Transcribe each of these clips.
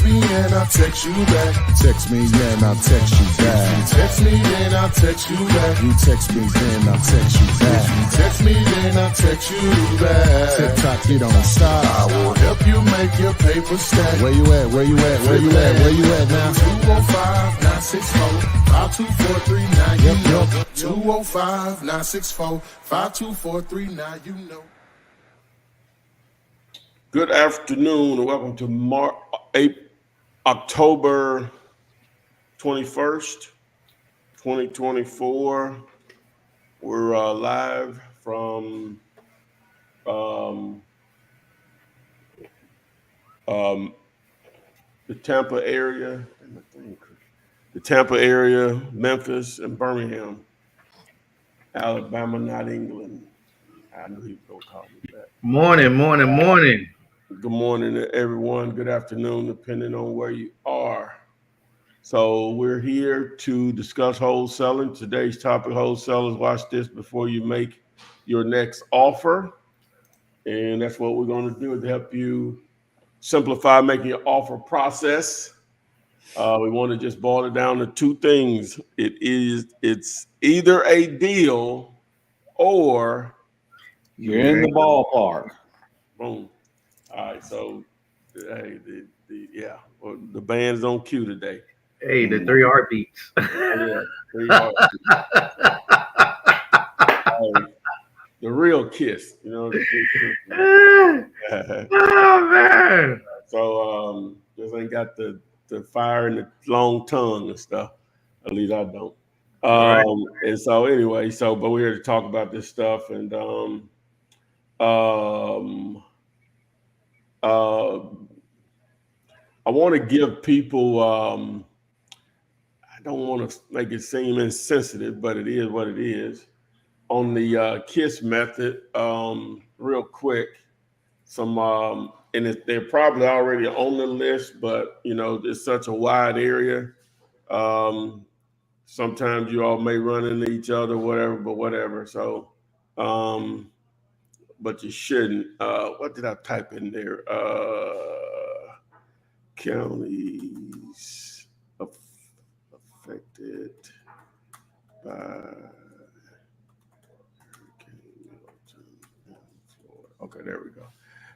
text me and I'll text you back. Text me, then I'll text you back. You text me, then I'll text you back. You text me, then I'll text you back. You text me, then I'll text you back. TikTok, you don't stop. I will help you make your paper stack. Where you at? Where you at? Where you at? Where you at now? 205-964-5243. Yep. 205-964-5243. You know. Good afternoon and welcome to October 21st, 2024. We're live from the Tampa area, Memphis, and Birmingham, Alabama, not England. I knew he was going to call me that. Morning. Good morning to everyone. Good afternoon, depending on where you are. So we're here to discuss wholesaling. Today's topic, wholesalers. Watch this before you make your next offer. And that's what we're going to do to help you simplify making your offer process. We want to just boil it down to two things. It's either a deal or You're in the ballpark. Boom. All right, so hey, the band's on cue today. Hey, the 3 heartbeats. Yeah, 3 heartbeats. The real kiss, you know. Oh man! So just ain't got the fire and the long tongue and stuff. At least I don't. Right. And so anyway, but we're here to talk about this stuff and I want to give people, I don't want to make it seem insensitive, but it is what it is. On the KISS method, real quick, they're probably already on the list, but you know, it's such a wide area. Sometimes you all may run into each other, whatever. So, but you shouldn't. What did I type in there? Counties affected by Hurricane Milton in Florida. Okay, there we go.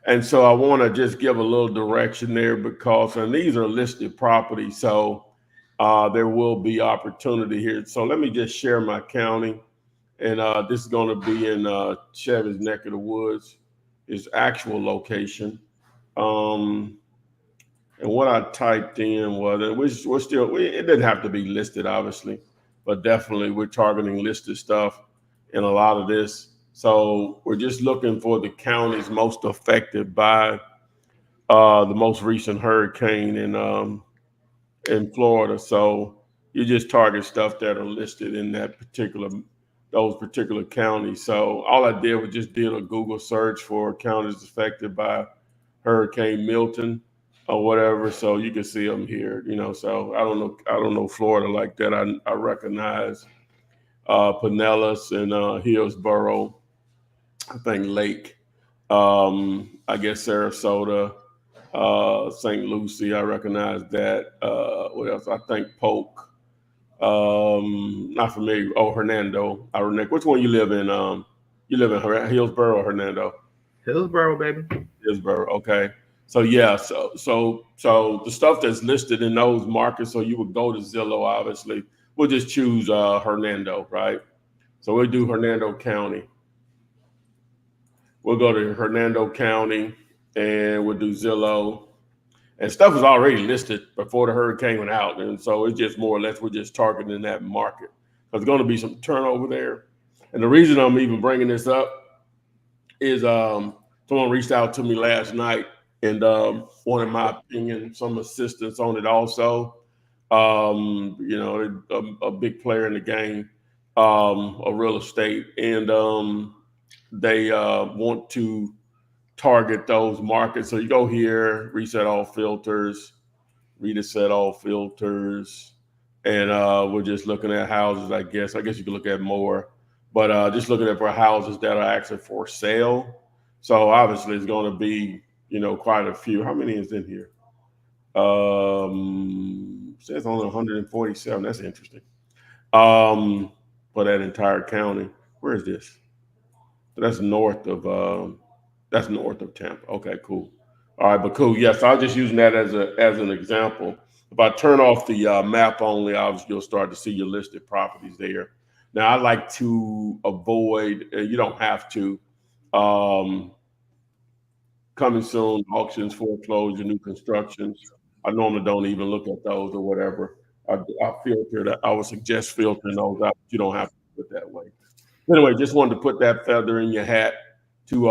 And so I want to just give a little direction there and these are listed properties, so there will be opportunity here. So let me just share my county. And this is going to be in Chevy's neck of the woods, his actual location. And what I typed in was, it didn't have to be listed, obviously, but definitely we're targeting listed stuff in a lot of this. So we're just looking for the counties most affected by the most recent hurricane in Florida. So you just target stuff that are listed in those particular counties. So all I did was just did a Google search for counties affected by Hurricane Milton or whatever. So you can see them here, you know. So I don't know Florida like that. I recognize Pinellas and Hillsborough, I think Lake, I guess Sarasota, St. Lucie, I recognize that. What else? I think Polk. Not familiar. Oh, Hernando. Which one you live in? You live in Hillsborough or Hernando? Hillsborough, baby. Hillsborough. Okay. So yeah. So the stuff that's listed in those markets. So you would go to Zillow. Obviously, we'll just choose Hernando, right? So we'll do Hernando County. We'll go to Hernando County and we'll do Zillow. And stuff is already listed before the hurricane went out. And so it's just more or less we're just targeting that market. There's going to be some turnover there. And the reason I'm even bringing this up is someone reached out to me last night and wanted my opinion, some assistance on it also. You know, a big player in the game of real estate. And they want to target those markets. So you go here, reset all filters, and we're just looking at houses. I guess you can look at more, but just looking at for houses that are actually for sale. So obviously it's going to be, you know, quite a few. How many is in here? Says only 147. That's interesting. For that entire county. Where is this? So that's north of Tampa. Okay, cool. All right, but cool. Yes, I was just using that as an example. If I turn off the map only, obviously you'll start to see your listed properties there. Now I like to avoid. You don't have to. Um, Coming soon, auctions, foreclosure, new constructions. I normally don't even look at those or whatever. I filter that. I would suggest filtering those out. But you don't have to do it that way. Anyway, just wanted to put that feather in your hat to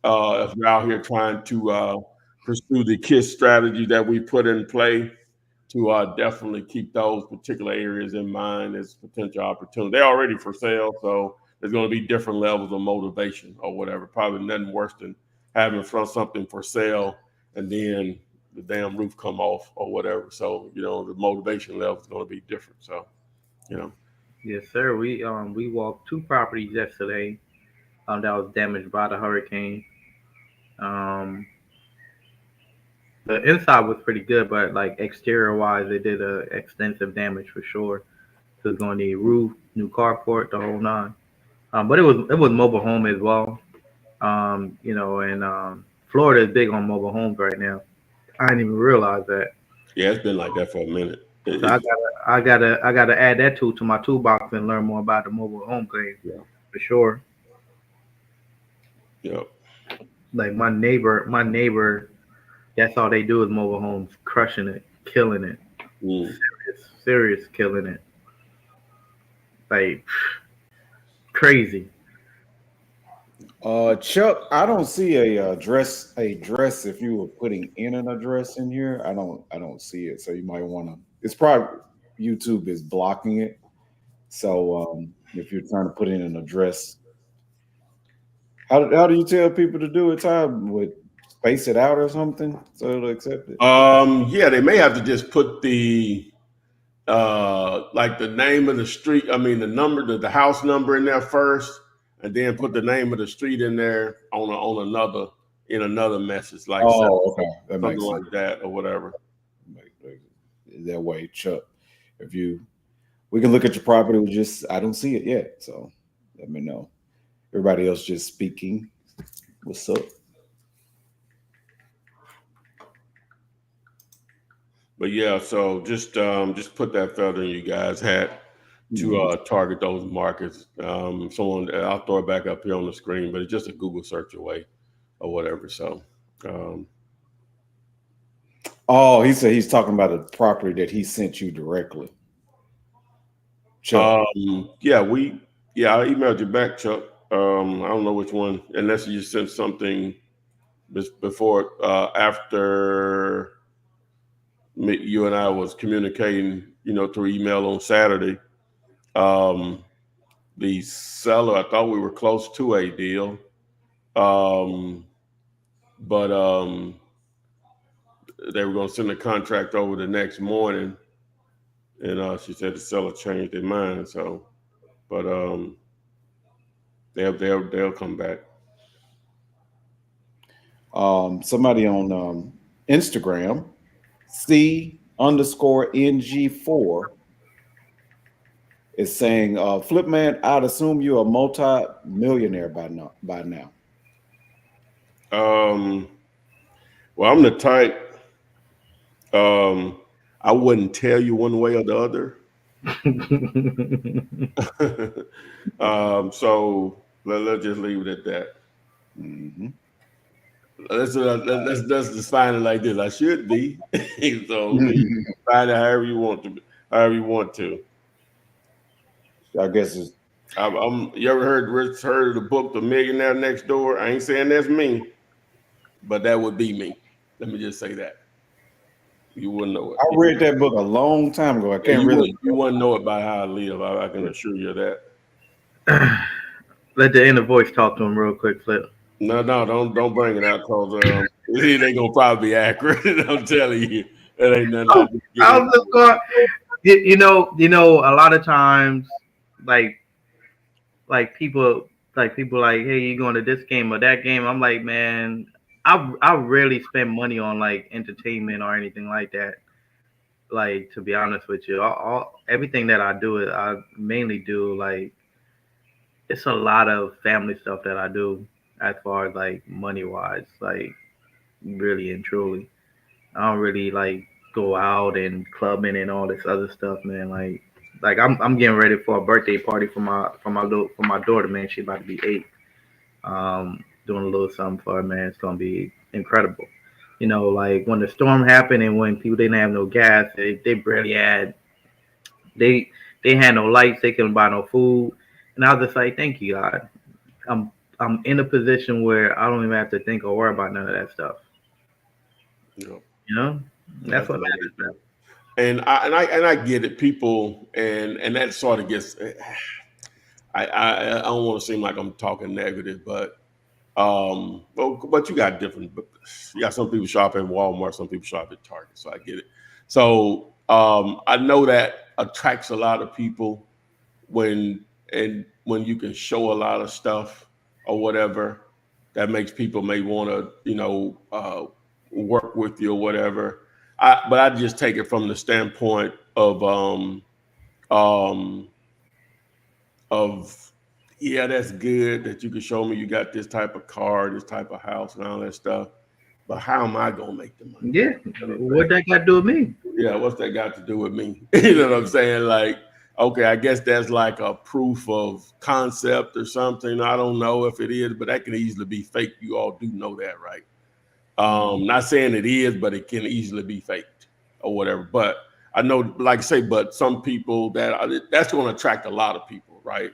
if you're out here trying to pursue the KISS strategy that we put in play to definitely keep those particular areas in mind as potential opportunity. They're already for sale, so there's going to be different levels of motivation or whatever. Probably nothing worse than having front something for sale and then the damn roof come off or whatever. So the motivation level is going to be different. So you know. Yes, sir. We walked two properties yesterday that was damaged by the hurricane. Um, the inside was pretty good, but like exterior wise, they did extensive damage for sure. So it's going to need roof, new carport, the whole nine. But it was mobile home as well. And Florida is big on mobile homes right now. I didn't even realize that. Yeah, it's been like that for a minute. So I gotta add that tool to my toolbox and learn more about the mobile home thing Yeah. for sure. Yeah. Like my neighbor, that's all they do is mobile homes, crushing it, killing it, Mm. serious killing it, like crazy. Chuck, I don't see a address. If you were putting in an address in here, I don't see it. So you might want to. It's probably YouTube is blocking it. So if you're trying to put in an address, how do you tell people to do it? Time would space it out or something so it'll accept it. Yeah, they may have to just put the like the name of the street. I mean, the house number in there first, and then put the name of the street in there on another message, like Oh, okay, that something makes sense. like that or whatever. That way, Chuck, if we can look at your property. I don't see it yet, so let me know. Everybody else just speaking. What's up? But yeah, so just put that feather in you guys' hat to target those markets. I'll throw it back up here on the screen, but it's just a Google search away or whatever. So. Oh, he said he's talking about a property that he sent you directly. Chuck. I emailed you back, Chuck. I don't know which one, unless you sent something before, after you and I was communicating, through email on Saturday. The seller, I thought we were close to a deal, but they were going to send the contract over the next morning, and she said the seller changed their mind. So, but they'll come back. Somebody on Instagram, C_NG4 is saying, Flipman, I'd assume you're a multi-millionaire by now. Well, I'm the type. I wouldn't tell you one way or the other. So let's just leave it at that. Mm-hmm. Let's define it like this. I should be. So define it however you want to. I guess it's. You ever heard of the book The Millionaire Next Door? I ain't saying that's me, but that would be me. Let me just say that. You wouldn't know it. I read that book a long time ago. You wouldn't know it by how I live. I can assure you of that. Let the inner voice talk to him real quick, Flip. No, don't bring it out, because it ain't gonna probably be accurate. I'm telling you, it ain't nothing. I was just going. You know, a lot of times, like people like, hey, you going to this game or that game? I'm like, man, I rarely spend money on like entertainment or anything like that. Like to be honest with you, everything that I do is I mainly do like it's a lot of family stuff that I do as far as like money wise, like really and truly. I don't really like go out and clubbing and all this other stuff, man. Like I'm getting ready for a birthday party for my daughter, man. She about to be 8. Doing a little something for her, man. It's gonna be incredible. You know, like when the storm happened and when people didn't have no gas, they barely had they they had no lights, they couldn't buy no food. And I was just like, thank you, God. I'm I'm in a position where I don't even have to think or worry about none of that stuff. You know, You know? That's what definitely. matters, man. And I get it, people, and that sort of gets. I don't want to seem like I'm talking negative, but you got different. You got some people shop in Walmart, some people shop at Target, so I get it. So I know that attracts a lot of people when you can show a lot of stuff or whatever, that makes people may want to work with you or whatever. But I just take it from the standpoint um, of yeah, that's good that you can show me you got this type of car, this type of house, and all that stuff. But how am I gonna make the money? Yeah. You know what I'm What saying? that got to do with me? Yeah, what's that got to do with me? You know what I'm saying? Like, okay, I guess that's like a proof of concept or something. I don't know if it is, but that can easily be fake. You all do know that, right? Not saying it is, but it can easily be faked or whatever. But I know, like I say, but some people that's going to attract a lot of people, right?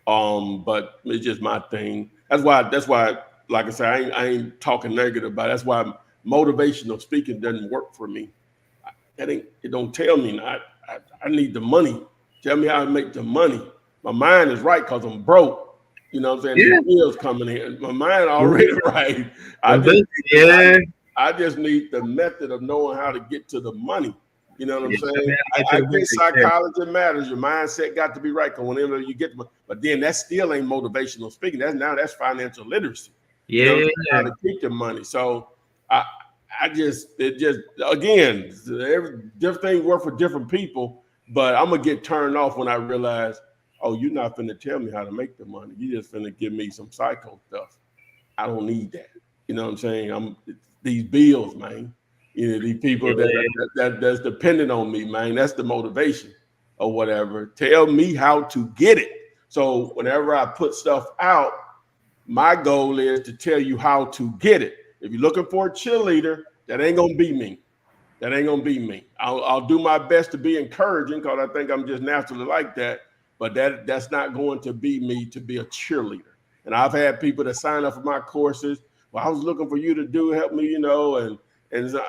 But it's just my thing. That's why, like I said, I ain't talking negative about it. That's why motivational speaking doesn't work for me. It don't tell me not. I need the money. Tell me how to make the money. My mind is right because I'm broke. You know what I'm saying? Yeah. These bills coming in. My mind already right. I Well, just yeah. I just need the method of knowing how to get to the money. You know what I'm Yeah, saying? man, I get I to the get basics there. psychology matters. Your mindset got to be right. Because whenever you get, but then that still ain't motivational speaking. That's financial literacy. You Yeah, know what I'm yeah, saying? How yeah. to keep your money. So I it just again every different thing work for different people. But I'm gonna get turned off when I realize, oh, you're not finna tell me how to make the money. You just finna give me some psycho stuff. I don't need that. You know what I'm saying? These bills, man. You know, these people that's dependent on me, man. That's the motivation or whatever. Tell me how to get it. So whenever I put stuff out, my goal is to tell you how to get it. If you're looking for a cheerleader, that ain't gonna be me. That ain't gonna be me. I'll do my best to be encouraging because I think I'm just naturally like that. But that's not going to be me to be a cheerleader. And I've had people that sign up for my courses. Well, I was looking for you to help me, and so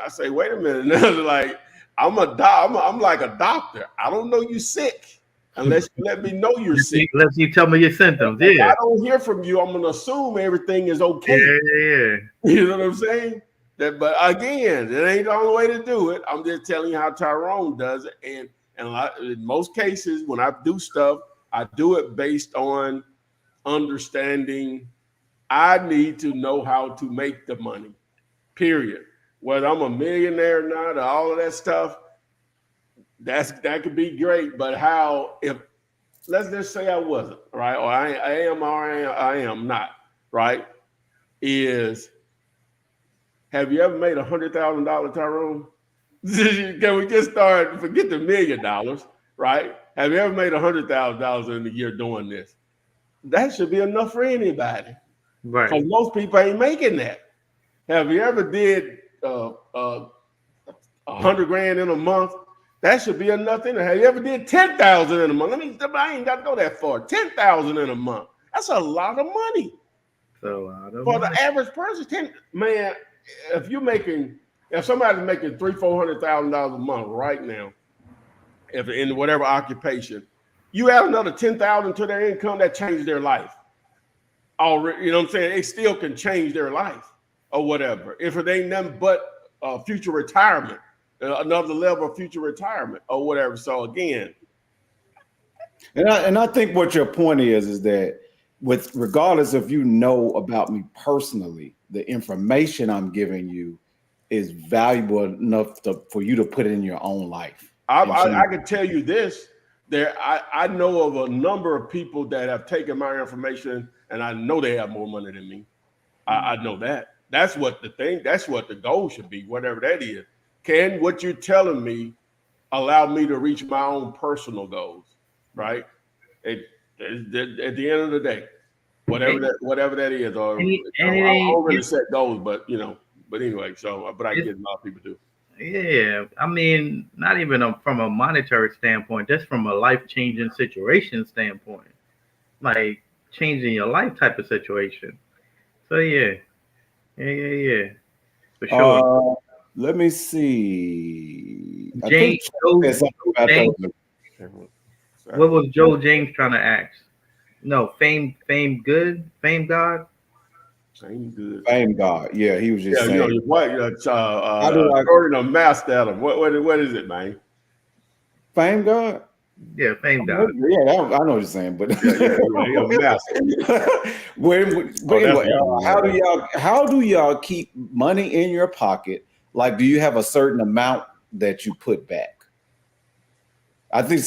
I say, wait a minute, like I'm like a doctor. I don't know you sick unless you let me know you're sick. Let you tell me your symptoms. If Yeah. I don't hear from you, I'm gonna assume everything is okay. Yeah, yeah, You know what I'm saying? But again, it ain't the only way to do it. I'm just telling you how Tyrone does it, and in most cases, when I do stuff, I do it based on understanding. I need to know how to make the money. Period. Whether I'm a millionaire or not, or all of that stuff, that could be great. But how if let's just say I wasn't right, or I am, or I am not right, is have you ever made $100,000, Tyrone? Can we get started? Forget the $1,000,000, right? Have you ever made $100,000 in a year doing this? That should be enough for anybody, right. because most people ain't making that. Have you ever did 100 grand in a month? That should be enough in it. Have you ever did 10,000 in a month? I ain't got to go that far. 10,000 in a month. That's a lot of money So I don't for know. the average person. Man, if somebody's making $300,000-$400,000 a month right now, if in whatever occupation, you add another 10,000 to their income, that changes their life. Already, you know what I'm saying? It still can change their life or whatever. If it ain't nothing but future retirement, another level of future retirement or whatever. So again, And I think what your point is that with regardless if you know about me personally, the information I'm giving you is valuable enough for you to put in your own life. I can tell you this. I know of a number of people that have taken my information, and I know they have more money than me. I know that. That's what the goal should be, whatever that is. Can what you're telling me allow me to reach my own personal goals, right? At the end of the day, whatever that is, or I don't really set goals, but anyway. So, but I get a lot of people do. Yeah, I mean, not even from a monetary standpoint, just from a life-changing situation standpoint, like changing your life type of situation. So yeah, for sure. Let me see. I James, think there's something about James, those. what was Joe James trying to ask? No, fame good, fame God. Same good. Fame God. Yeah, he was just saying. What? According to Master Adam, what is it, man? Fame God? Yeah, fame God. Yeah, I know what you're saying, but anyway, how do y'all keep money in your pocket? Like, do you have a certain amount that you put back? I think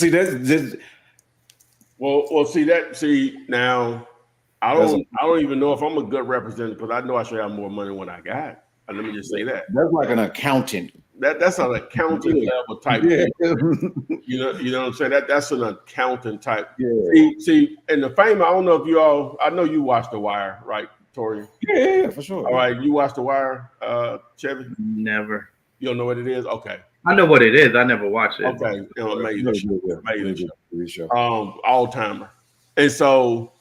now I don't even know if I'm a good representative because I know I should have more money when I got. Let me just say that. That's like an accountant. That's an accountant level type thing. You know what I'm saying? That's an accountant type. Yeah. See, and the fame, I don't know if I know you watched The Wire, right, Tori? Yeah, for sure. All right, you watched The Wire, Chevy? Never. You don't know what it is? Okay. I know what it is. I never watched it. Okay. Amazing show. All timer. And so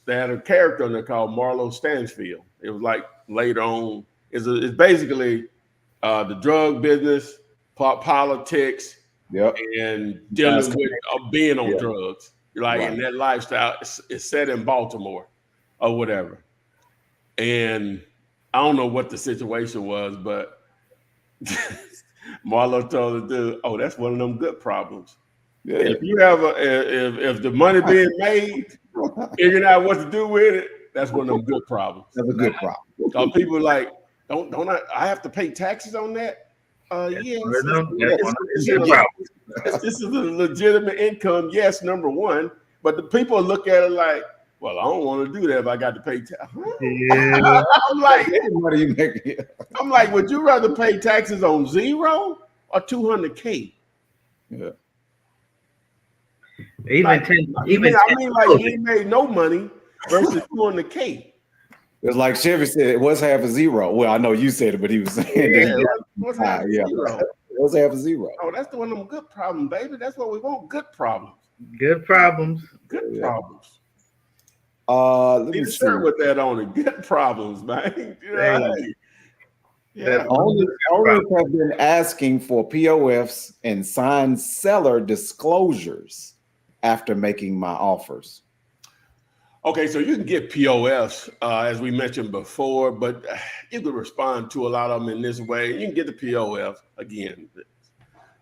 they had a character in there called Marlo Stansfield. It was like later on. It's basically the drug business, politics, and dealing with being on drugs. Like, and that lifestyle is set in Baltimore or whatever. And I don't know what the situation was, but Marlo told the dude, "Oh, that's one of them good problems. Yeah. If you have if the money being made, figuring out what to do with it, that's one of them good problems. That's a good problem. Because people like, don't I have to pay taxes on that? Yes. This is a legitimate income. Yes, number one. But the people look at it like, well, I don't want to do that if I got to pay taxes. Yeah. I'm like, would you rather pay taxes on zero or 200K? Yeah. You ain't made no money versus 200K. It's like Chevy said, what's half a zero? Well, I know you said it, but he was saying what's half a zero? What's half a zero? Oh, that's the one of them good problems, baby. That's what we want. Good problems. Good problems. Good problems. Let me see with that on it. Good problems, man. Yeah. Owners have been asking for POFs and signed seller disclosures after making my offers. Okay, so you can get POFs, as we mentioned before, but you can respond to a lot of them in this way. You can get the POF again.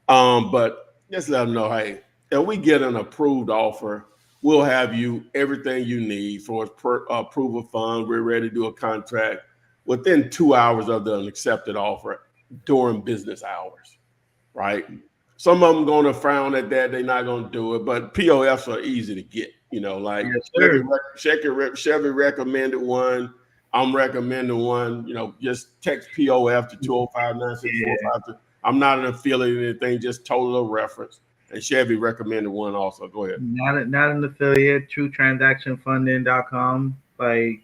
But just let them know, hey, if we get an approved offer, we'll have you everything you need for approval fund. We're ready to do a contract within 2 hours of the accepted offer during business hours, right? Some of them going to frown at that. They're not going to do it, but POFs are easy to get. Like Chevy recommended one. I'm recommending one. Just text POF to 205-96452. I'm not an affiliate or anything, just total reference. And Chevy recommended one also. Go ahead. Not an affiliate, truetransactionfunding.com. Like,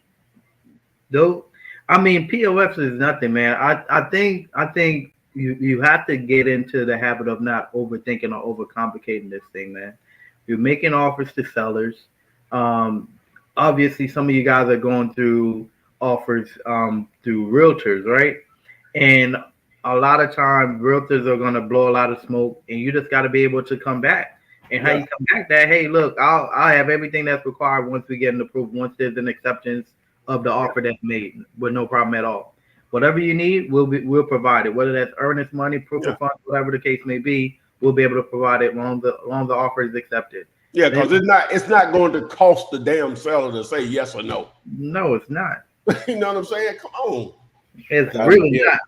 though, I mean, POFs is nothing, man. I think you have to get into the habit of not overthinking or overcomplicating this thing, man. You're making offers to sellers. Obviously, some of you guys are going through offers through realtors, right? And a lot of times, realtors are going to blow a lot of smoke, and you just got to be able to come back. And how you come back that, hey, look, I'll have everything that's required once we get an approval, once there's an acceptance of the offer that's made, with no problem at all. Whatever you need, we'll provide it. Whether that's earnest money, proof of funds, whatever the case may be, we'll be able to provide it long the offer is accepted. Yeah, because it's not going to cost the damn seller to say yes or no. No, it's not. You know what I'm saying? Come on. It's really not.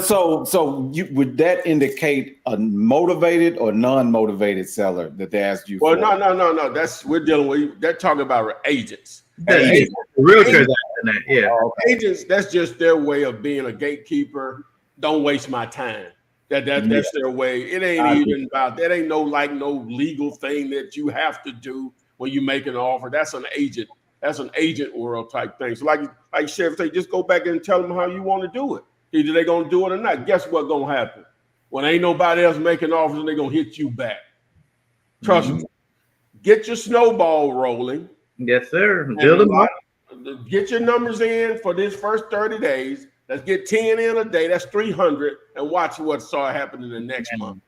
So you would that indicate a motivated or non-motivated seller that they asked you Well, for? no. We're dealing with. They're talking about agents. The realtors asking that, yeah. Agents. That's just their way of being a gatekeeper. Don't waste my time. That's their way. It ain't even about that. Ain't no legal thing that you have to do when you make an offer. That's an agent. That's an agent world type thing. So like Sheriff say, just go back and tell them how you want to do it. Either they're gonna do it or not. Guess what's gonna happen? When ain't nobody else making offers, they're gonna hit you back. Trust me. Get your snowball rolling. Yes, sir. Build them up. Get your numbers in for this first 30 days. Let's get 10 in a day. That's 300, and watch what start happening the next month.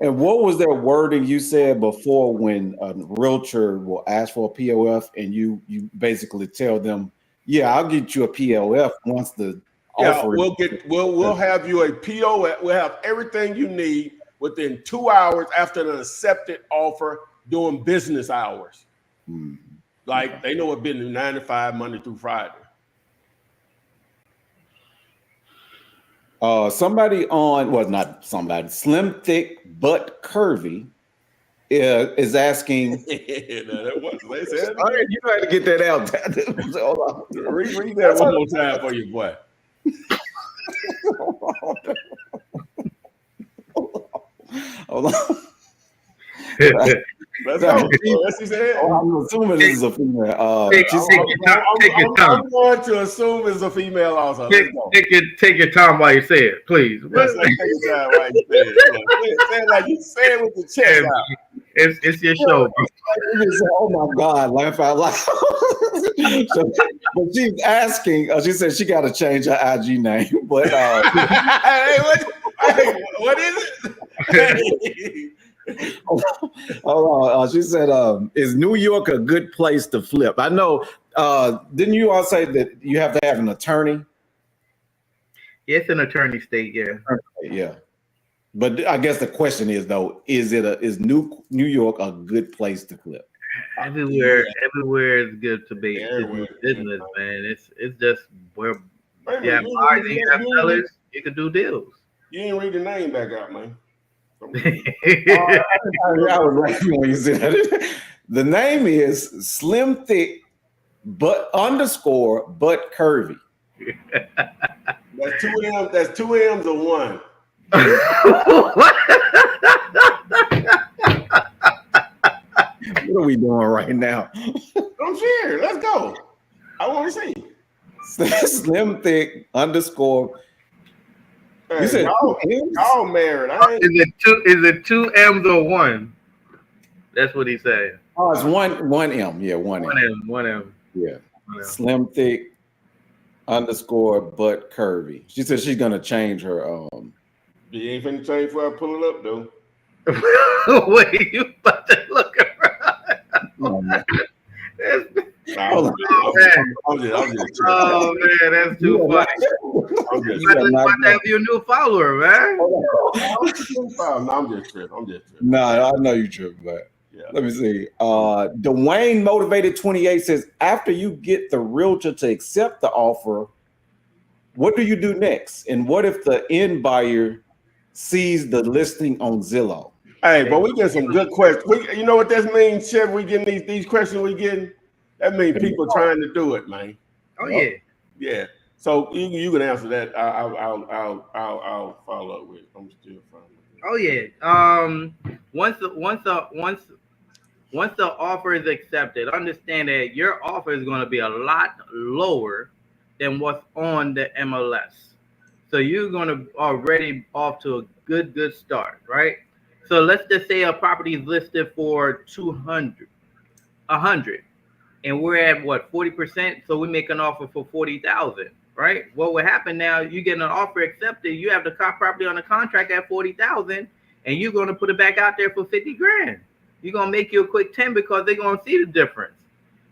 And what was that wording you said before when a realtor will ask for a POF and you basically tell them, yeah, I'll get you a POF once the offer. We'll have you a POF. We'll have everything you need within 2 hours after an accepted offer during business hours. Like they know it's been 9 to 5 Monday through Friday. Slim Thick but Curvy is asking. That was, they said, all right, you had to get that out. Hold on. Read that one more time for you, boy. Hold on. Let's go. That's he said. I'm assuming this is a female. Take your time. I'm going to assume it's a female also. Take your time while you say it, please. Yes, take your time while you say it. Say it like you say it with the chest out. It's your show, bro. Oh my God, laugh out loud. But she's asking, she said she got to change her IG name. But hey, what is it? Hold on. She said, is New York a good place to flip? I know, didn't you all say that you have to have an attorney? It's an attorney state, yeah. Yeah. But I guess the question is though, is New York a good place to flip? Everywhere is good to be business, man. It's just where you have buyers and you have sellers, you can do deals. You didn't read the name back out, man. I was laughing when you said that. The name is Slim Thick but curvy. That's two M's. That's 2 M's or one. What are we doing right now? I'm sure. Let's go. I want to see. Slim Thick _ Hey, you said y'all married. Is it 2 M's or one? That's what he said. Oh, it's one M. Yeah, one M. One M. Yeah. 1 M. Slim Thick _ curvy. She said she's gonna change her. You ain't finna change before I pull it up though. Wait, you about to look around? Oh, man. Oh man, that's too funny. You about to have your new follower, man. No, I'm just tripping. No, I know you tripping, but yeah. Let me see. Dwayne Motivated 28 says, after you get the realtor to accept the offer, what do you do next? And what if the end buyer sees the listing on Zillow? Hey, but we get some good questions. You know what that means, Chef? We getting these questions we getting. That means people trying to do it, man. Oh yeah, yeah. So you can answer that. I'll follow up with it. I'm still following. Oh yeah. Once the offer is accepted, understand that your offer is going to be a lot lower than what's on the MLS. So you're going to already off to a good start, right? So let's just say a property is listed for 100, and we're at what 40%. So we make an offer for 40,000, right? What will happen now? You get an offer accepted. You have the property on the contract at 40,000, and you're going to put it back out there for 50 grand. You're going to make you a quick 10 because they're going to see the difference.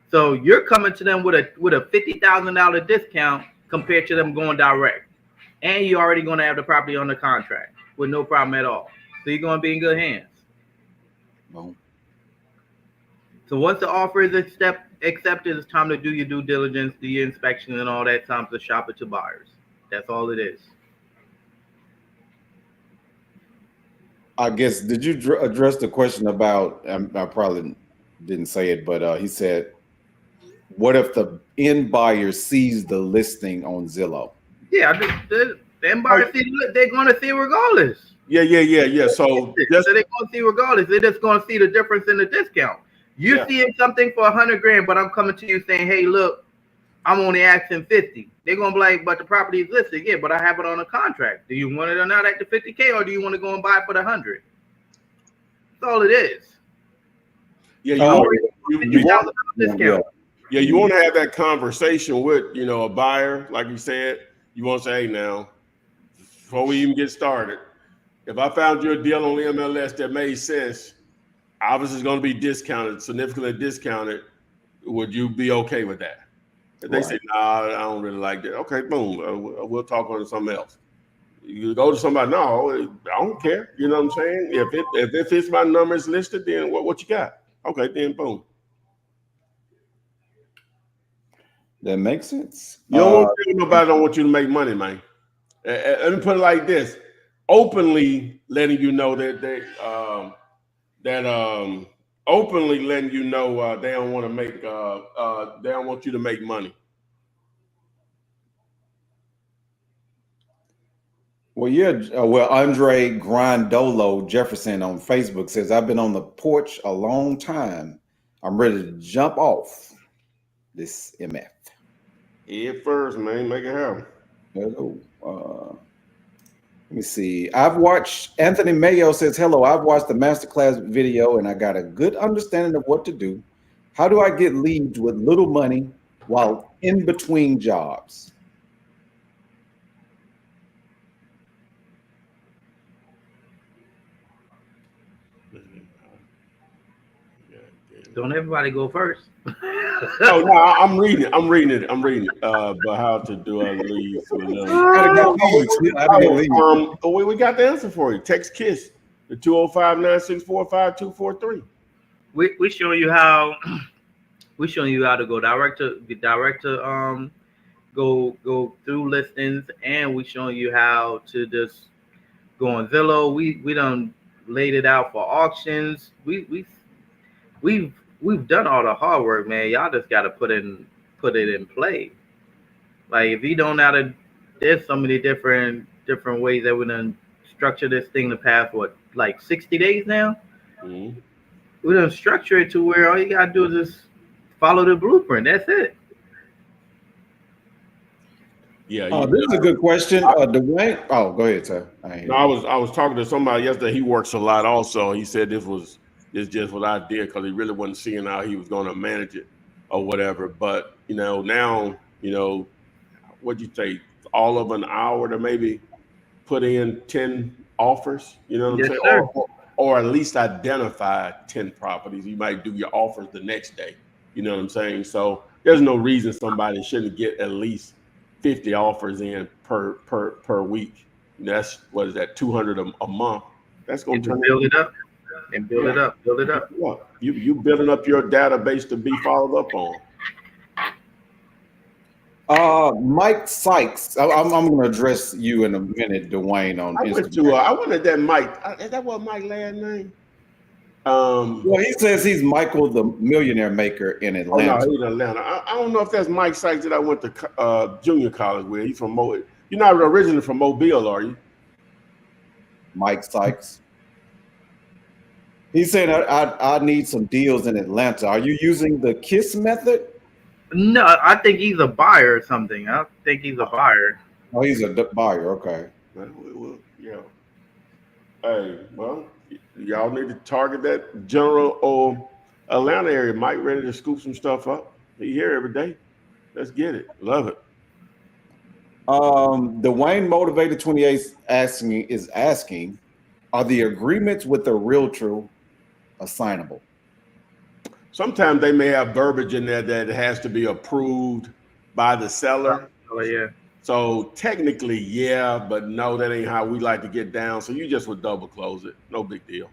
So you're coming to them with a $50,000 discount compared to them going direct, and you're already going to have the property on the contract with no problem at all. So you're going to be in good hands. Well, So once the offer is accepted, it's time to do your due diligence, do your inspection, and all that. Time to shop it to buyers. That's all it is. I guess, did you address the question about, I probably didn't say it, but he said, what if the end buyer sees the listing on Zillow? Yeah, the buyers they're going to see regardless. Yeah. So they're going to see regardless. They're just going to see the difference in the discount. You're seeing something for $100,000, but I'm coming to you saying, hey, look, I'm only asking 50. They're going to be like, but the property is listed. Yeah, but I have it on a contract. Do you want it or not at the 50K, or do you want to go and buy it for the 100? That's all it is. Yeah, you want to have that conversation with, a buyer, like you said. You want to say, hey, now, before we even get started, if I found you a deal on the MLS that made sense, obviously it's going to be discounted, significantly discounted. Would you be okay with that? If they say, nah, I don't really like that. Okay, boom, we'll talk on something else. You go to somebody, no, I don't care. You know what I'm saying? If it fits my numbers listed, then what you got? Okay, then boom. That makes sense. Nobody don't want you to make money, man. Let me put it like this: openly letting you know openly letting you know they don't want to make they don't want you to make money. Well, Andre Grandolo Jefferson on Facebook says, I've been on the porch a long time. I'm ready to jump off this MF. Head first, man. Make it happen. Hello. Let me see. Anthony Mayo says, hello, I've watched the masterclass video and I got a good understanding of what to do. How do I get leads with little money while in between jobs? Don't everybody go first. No, I'm reading it. But how to do a lead? We got the answer for you. Text KISS the 205-964-5243. We showing you how. We showing you how to go direct to go through listings, and we showing you how to just go on Zillow. We done laid it out for auctions. We've done all the hard work, man. Y'all just got to put it in play. Like, if you don't know how to, there's so many different ways that we done structure this thing the past, 60 days now? Mm-hmm. We done structure it to where all you got to do is just follow the blueprint. That's it. Yeah. This is a good question. Dwayne. Oh, go ahead, sir. I was talking to somebody yesterday. He works a lot also. He said this just what I did because he really wasn't seeing how he was going to manage it or whatever. But, now, what'd you take? All of an hour to maybe put in 10 offers, you know what I'm saying? Or at least identify 10 properties. You might do your offers the next day, you know what I'm saying? So there's no reason somebody shouldn't get at least 50 offers in per week. That's, what is that, 200 a month? That's going to build it up. And build it up. You building up your database to be followed up on. Mike Sykes. I'm going to address you in a minute, Dwayne. On Instagram. I wanted that Mike. Is that what Mike's last name? Well, he says he's Michael, the millionaire maker in Atlanta. Oh, no, he's in Atlanta. I don't know if that's Mike Sykes that I went to junior college with. He's from Mobile. You're not originally from Mobile, are you? Mike Sykes. He said, I need some deals in Atlanta. Are you using the KISS method? No, I think he's a buyer or something. I think he's a buyer. Oh, he's a buyer. Okay. Well, yeah. Hey, well, y'all need to target that general or Atlanta area. Mike ready to scoop some stuff up. He here every day. Let's get it. Love it. Dwayne Motivated 28 is asking, are the agreements with the realtor assignable? Sometimes they may have verbiage in there that has to be approved by the seller. Oh, yeah. So technically, yeah, but no, that ain't how we like to get down. So you just would double close it. No big deal.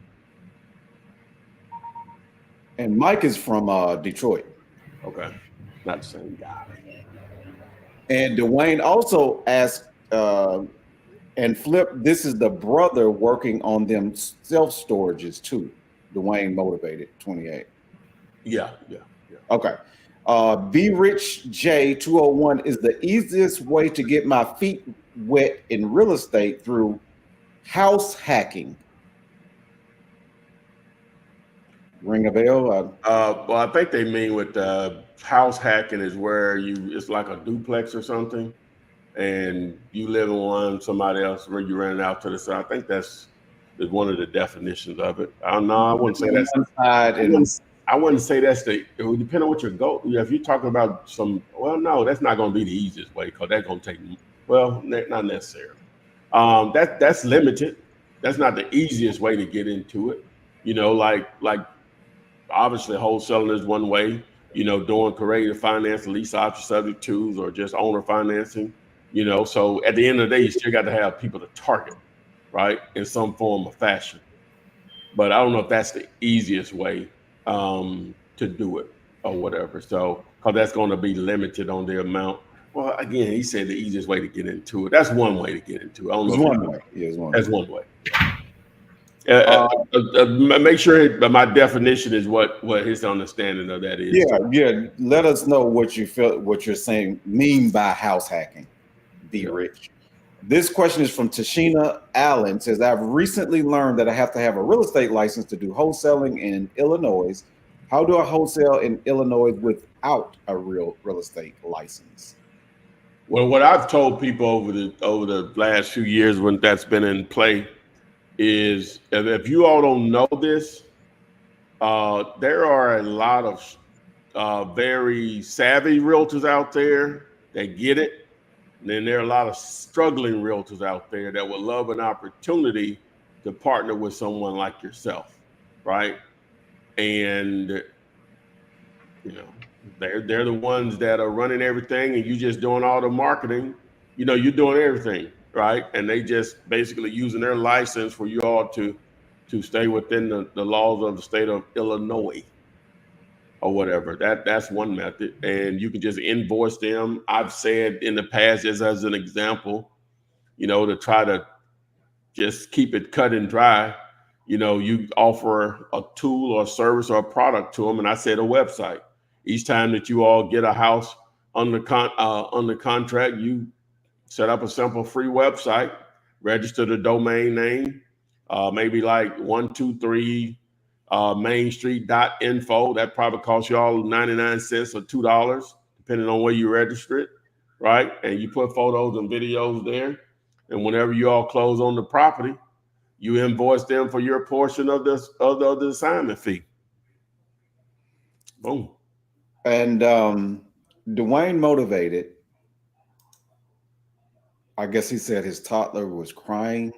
And Mike is from Detroit. Okay, not the same guy. And Dwayne also asked, and Flip, this is the brother working on them self storages too. Dwayne Motivated 28. Yeah. Okay. Be Rich J 201 is the easiest way to get my feet wet in real estate through house hacking. Ring a bell? Well, I think they mean with house hacking is where it's like a duplex or something, and you live in one, somebody else where you rent it out to the side. I think that's is one of the definitions of it. I don't know. I wouldn't say that's. One side I and wouldn't, I wouldn't say that's the. It would depend on what your goal. Yeah, if you're talking about some, well, no, that's not going to be the easiest way because that's going to take. Well, not necessarily. That's limited. That's not the easiest way to get into it. You know, like obviously wholesaling is one way. You know, doing creative finance, lease option subject twos, or just owner financing. You know, so at the end of the day, you still got to have people to target, right, in some form or fashion. But I don't know if that's the easiest way to do it or whatever. So, because that's going to be limited on the amount. Well, again, he said the easiest way to get into it. That's one way to get into it. I don't know. it's one way. Yeah, it's one That's way. one way. Make sure my definition is what his understanding of that is. Yeah. Let us know what you feel, what you're saying, mean by house hacking. Be rich. This question is from Tashina Allen. Says, I've recently learned that I have to have a real estate license to do wholesaling in Illinois. How do I wholesale in Illinois without a real estate license? Well, what I've told people over the last few years when that's been in play is if you all don't know this, there are a lot of very savvy realtors out there that get it. And then there are a lot of struggling realtors out there that would love an opportunity to partner with someone like yourself, right? And you know, they're the ones that are running everything, and you just doing all the marketing. You know, you're doing everything, right? And they just basically using their license for you all to stay within the laws of the state of Illinois or whatever. That's one method. And you can just invoice them. I've said in the past, just as an example, you know, to try to just keep it cut and dry, you know, you offer a tool or a service or a product to them. And I said a website. Each time that you all get a house under contract, you set up a simple free website, register the domain name, maybe like 123 mainstreet.info. That probably costs you all 99 cents or $2, depending on where you register it, right? And you put photos and videos there. And whenever you all close on the property, you invoice them for your portion of the assignment fee. Boom. And Dwayne Motivated, I guess he said his toddler was crying.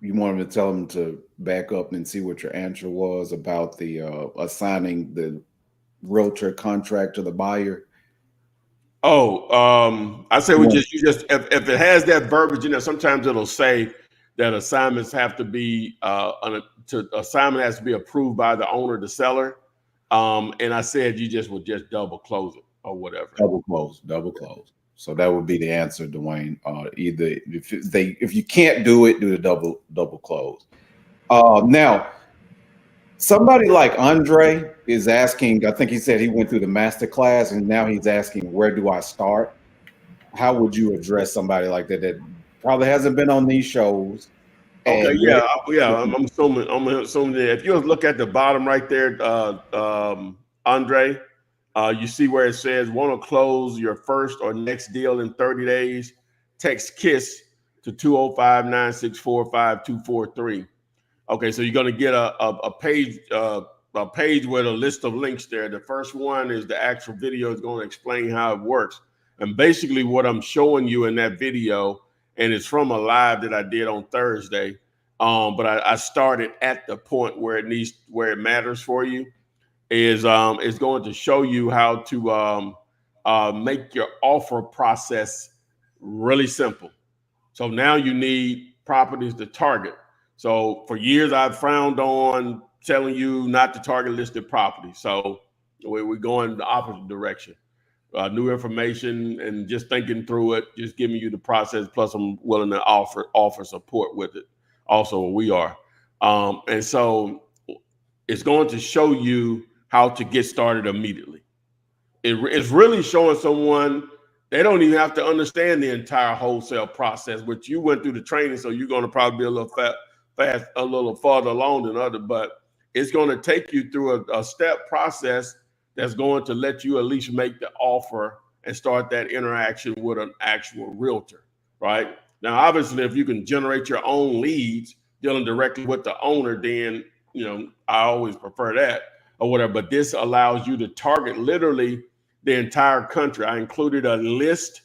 You want him to tell him to back up and see what your answer was about the assigning the realtor contract to the buyer. I say you just if it has that verbiage in there, sometimes it'll say that assignments have to be assignment has to be approved by the owner, the seller. And I said you just would just double close it or whatever. Double close. So that would be the answer, Dwayne. Either if you can't do it, do the double close. Now, somebody like Andre is asking. I think he said he went through the master class, and now he's asking, where do I start? How would you address somebody like that probably hasn't been on these shows? Okay, I'm assuming that if you look at the bottom right there, Andre. You see where it says, want to close your first or next deal in 30 days? Text KISS to 205-964-5243. Okay, so you're going to get a page with a list of links there. The first one is the actual video. Is going to explain how it works. And basically what I'm showing you in that video, and it's from a live that I did on Thursday, but I started at the point where it matters for you. Is going to show you how to make your offer process really simple. So now you need properties to target. So for years I've frowned on telling you not to target listed property. So we're going the opposite direction. New information and just thinking through it, just giving you the process. Plus, I'm willing to offer support with it. Also, we are, and so it's going to show you how to get started immediately. It's really showing someone they don't even have to understand the entire wholesale process, which you went through the training, so you're going to probably be a little fast, a little farther along than others. But it's going to take you through a step process that's going to let you at least make the offer and start that interaction with an actual realtor, right? Now, obviously, if you can generate your own leads dealing directly with the owner, then, I always prefer that or whatever. But this allows you to target literally the entire country. I included a list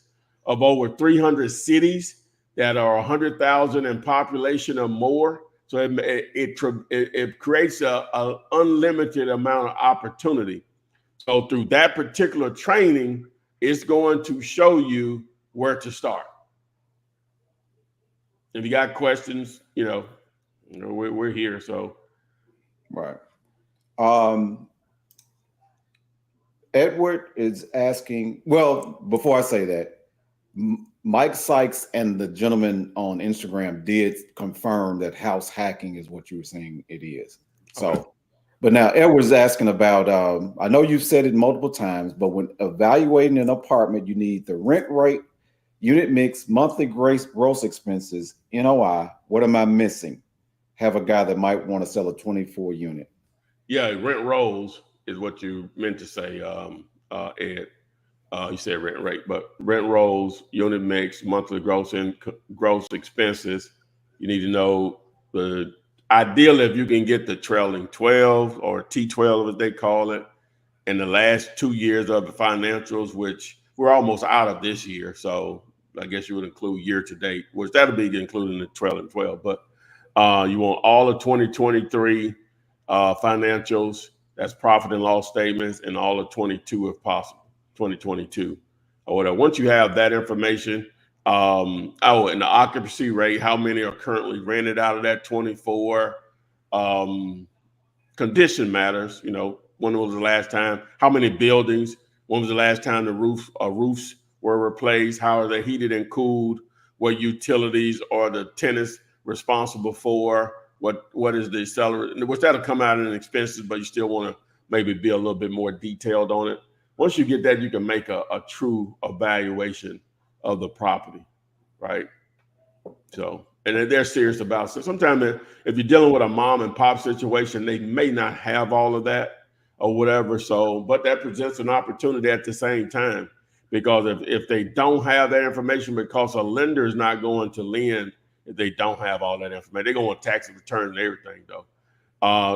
of over 300 cities that are 100,000 in population or more. So it creates a unlimited amount of opportunity. So through that particular training, it's going to show you where to start. If you got questions, we're here. So, right. Edward is asking. Well, before I say that, Mike Sykes and the gentleman on Instagram did confirm that house hacking is what you were saying it is. So. Okay. But now Edward's asking about, I know you've said it multiple times, but when evaluating an apartment, you need the rent rate, unit mix, monthly gross expenses, NOI. What am I missing? Have a guy that might want to sell a 24 unit. Yeah, rent rolls is what you meant to say, Ed. You said rent rate, but rent rolls, unit mix, monthly gross expenses. You need to know the ideal if you can get the trailing 12 or T12 as they call it, in the last 2 years of the financials, which we're almost out of this year. So I guess you would include year to date, which that'll be including the trailing 12. But you want all of 2023 financials, that's profit and loss statements, and all of 22 if possible, 2022 or whatever. Once you have that information, and the occupancy rate, how many are currently rented out of that 24? Condition matters. When was the last time? How many buildings? When was the last time the roofs were replaced? How are they heated and cooled? What utilities are the tenants responsible for? What is the salary? Which that'll come out in expenses, but you still want to maybe be a little bit more detailed on it. Once you get that, you can make a true evaluation of the property, right? So, and they're serious about it. So sometimes if you're dealing with a mom and pop situation, they may not have all of that or whatever. So, but that presents an opportunity at the same time, because if they don't have that information, because a lender is not going to lend if they don't have all that information. They're going to tax return and everything, though.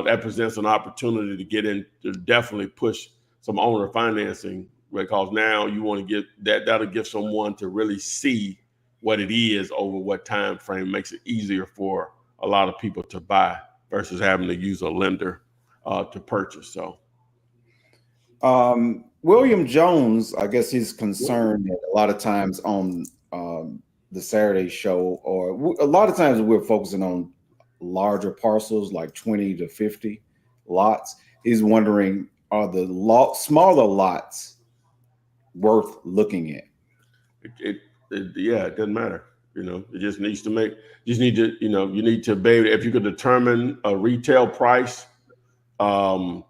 That presents an opportunity to get in, to definitely push some owner financing, because now you want to get that'll give someone to really see what it is over what time frame, makes it easier for a lot of people to buy versus having to use a lender to purchase. So William Jones, I guess he's concerned that a lot of times on the Saturday show, or a lot of times we're focusing on larger parcels like 20 to 50 lots. He's wondering, are the smaller lots worth looking at? It doesn't matter. It just needs to you need to be able, if you could determine a retail price, you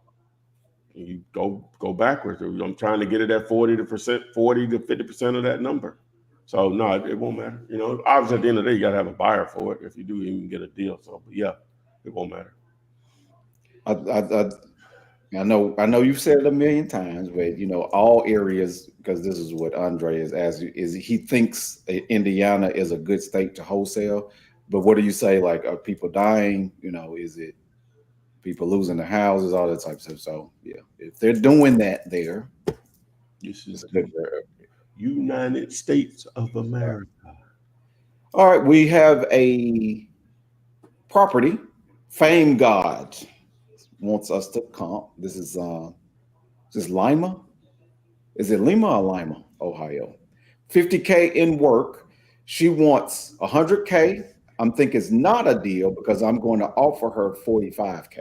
go backwards. I'm trying to get it at 40 to 50% of that number. So no, it won't matter. Obviously at the end of the day, you got to have a buyer for it if you do even get a deal. So, but yeah, it won't matter. I know you've said it a million times, but all areas, because this is what Andre is asking, is he thinks Indiana is a good state to wholesale. But what do you say? Like, are people dying? Is it people losing their houses, all that type of stuff? So yeah, if they're doing that there, this is the United States of America. All right, we have a property. Fame God wants us to comp. This is Lima. Is it Lima or Lima, Ohio? 50K in work. She wants 100K. I'm thinking it's not a deal because I'm going to offer her 45K.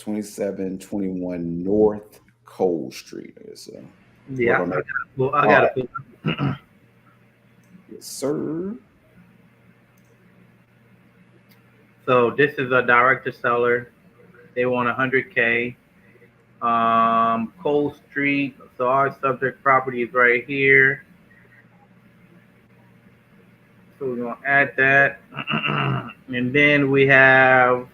2721 North Cole Street. It's, Yeah, on that. I got it. Yes, sir. So this is a direct to seller. They want 100K. Cole Street. So our subject property is right here. So we're gonna add that, and then we have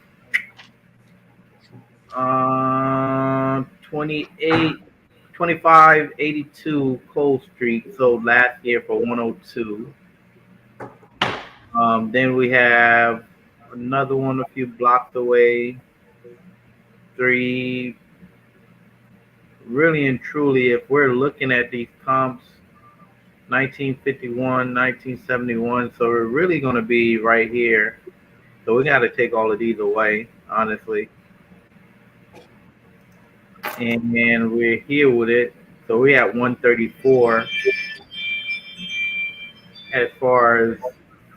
2582 Cole Street sold last year for 102. Then we have another one a few blocks away. Three. Really and truly, if we're looking at these comps, 1951, 1971, so we're really going to be right here. So we got to take all of these away, honestly. And we're here with it. So we at 134 as far as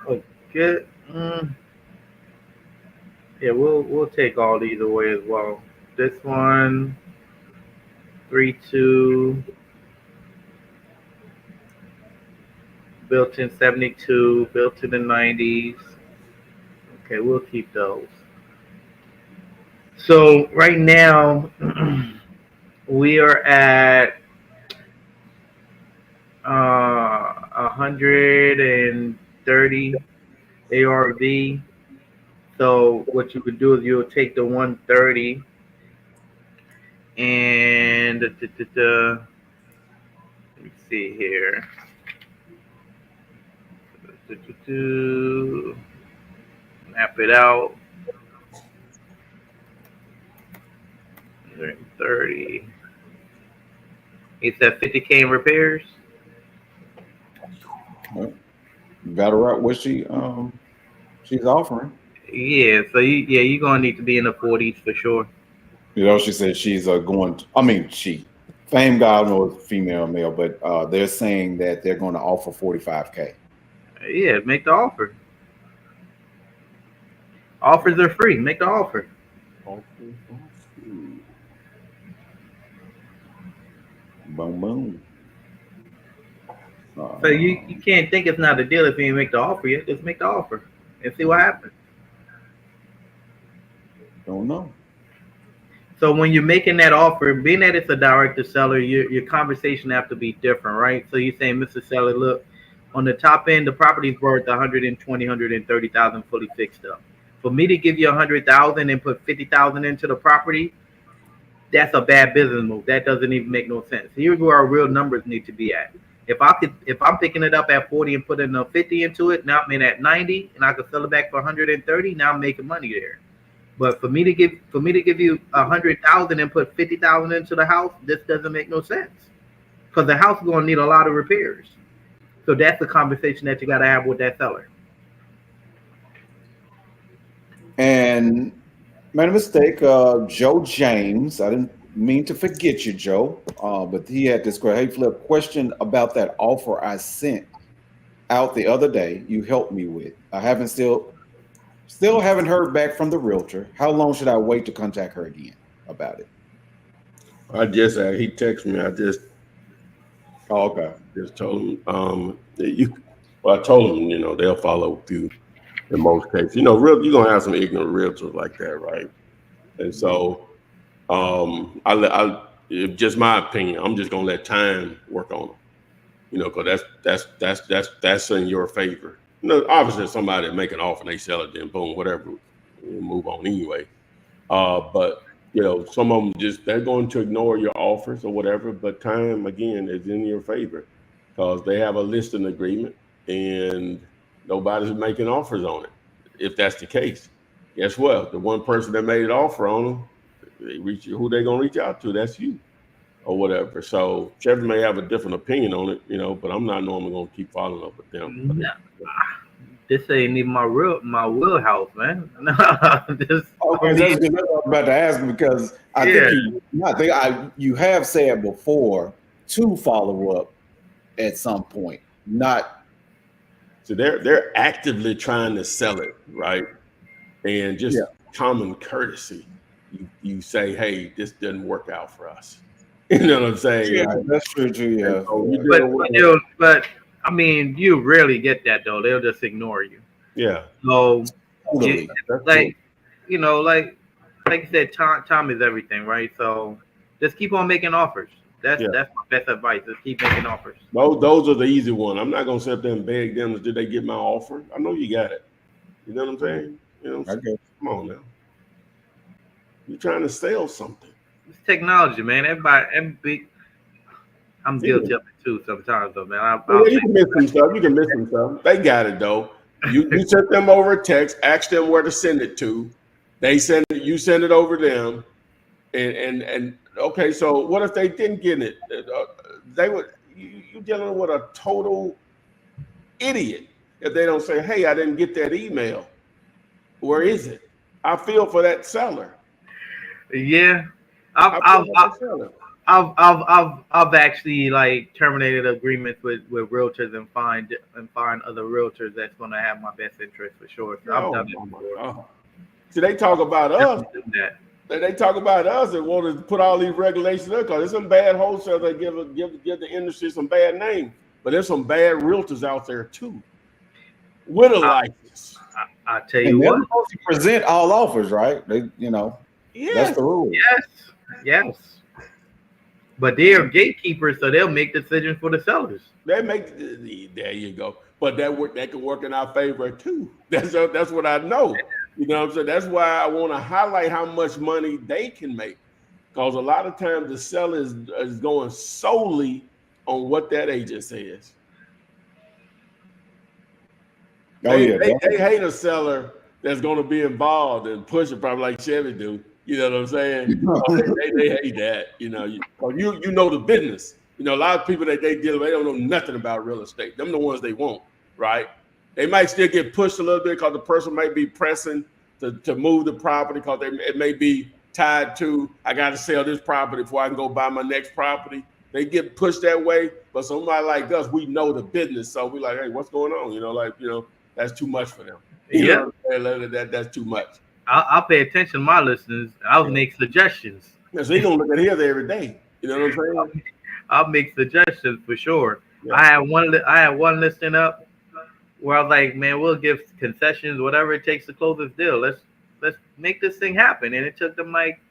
a good. Yeah, we'll take all these away as well. This one, 3-2, built in 72, built in the 90s. Okay, we'll keep those. So right now we are at 130 ARV. So what you would do is you'll take the 130 and let me see here. Map it out. 130. It's at 50K in repairs. You got her out what she's offering. Yeah, so you're gonna need to be in the 40s for sure. You know, she said she's going. Fame God knows female or male, but they're saying that they're going to offer 45K. Yeah, make the offer. Offers are free. Make the offer. Boom, boom. So you can't think it's not a deal if you ain't make the offer yet. Just make the offer and see what happens. Don't know. So when you're making that offer, being that it's a direct to seller, your conversation have to be different, right? So you're saying, Mr. Seller, look, on the top end, the property's worth 120, 130,000 fully fixed up. For me to give you 100,000 and put 50,000 into the property, that's a bad business move. That doesn't even make no sense. Here's where our real numbers need to be at. If I'm picking it up at 40 and putting a 50 into it, now I'm in at 90, and I could sell it back for 130. Now I'm making money there. But for me to give you 100,000 and put 50,000 into the house, this doesn't make no sense, because the house is going to need a lot of repairs. So that's the conversation that you got to have with that seller. And made a mistake. Joe James, I didn't mean to forget you, Joe, but he had this great, hey, Flip, question about that offer I sent out the other day. You helped me with. I haven't still haven't heard back from the realtor. How long should I wait to contact her again about it? I just he texted me. I just okay. Just told him I told him, they'll follow through in most cases. You're gonna have some ignorant realtors like that, right? And so it's just my opinion. I'm just gonna let time work on them. Because that's in your favor. Obviously, somebody make an offer and they sell it, then boom, whatever, we'll move on anyway. But some of them they're going to ignore your offers or whatever. But time again is in your favor, because they have a listing agreement and nobody's making offers on it. If that's the case, guess what? The one person that made an offer on them, who they gonna reach out to? That's you, or whatever. So Chevy may have a different opinion on it, but I'm not normally gonna keep following up with them. No. This ain't even my wheelhouse, man. That's what I was about to ask, because you have said before to follow up at some point, not. So they're actively trying to sell it, right? And just common courtesy, you say, hey, this didn't work out for us. You know what I'm saying? Yeah, Like, that's true too. Yeah. so you But deal with but I mean, you rarely get that though. They'll just ignore you. yeah, So Totally. that's like true. you know, like you said, time is everything, right? So just keep on making offers. Yeah. That's my best advice. Just keep making offers. Those are the easy one. I'm not gonna sit there and beg them. Did they get my offer? I know you got it. You know what I'm saying? You know what I'm saying? Okay. Come on now. You're trying to sell something. It's technology, man. I'm Yeah. guilty of it too sometimes, though, man. Well, you can miss some stuff. You can miss some stuff. They got it though. You sent them over a text, ask them where to send it to. They send it. You send it over to them. And okay. So what if they didn't get it? They would. You dealing with a total idiot if they don't say, "Hey, I didn't get that email. Where is it?" I feel for that seller. Yeah, I I've, feel for I've, that seller. I've actually like terminated agreements with realtors and find other realtors that's gonna have my best interest for sure. So I've done Oh it my before. God. See, they talk about us. Definitely done that. They talk about us and want to put all these regulations up because there's some bad wholesalers that give the industry some bad name, but there's some bad realtors out there too with a I, license. I tell And you they're what. supposed to present all offers, right? They, that's Yes, the rule. Yes. But they are gatekeepers, so they'll make decisions for the sellers. they make. There you go. But that can work in our favor too. That's what I know. You know what I'm saying? That's why I want to highlight how much money they can make. Because a lot of times the seller is going solely on what that agent says. Oh yeah, They hate a seller that's going to be involved and push it, probably like Chevy do. You know what I'm saying? They hate that. You know, you know the business. You know, a lot of people that they deal with, they don't know nothing about real estate. Them the ones they want, right? They might still get pushed a little bit because the person might be pressing to move the property because it may be tied to, I got to sell this property before I can go buy my next property. They get pushed that way, but somebody like us, we know the business, so we like, hey, what's going on? That's too much for them. You Yeah, know what I'm saying? That's too much. I'll pay attention to my listeners. I'll make suggestions. Yeah, so you're gonna look at his every day. You know what I'm saying? I'll make suggestions for sure. Yeah. I had one listing up where I was like, man, we'll give concessions, whatever it takes to close this deal. Let's make this thing happen. And it took them like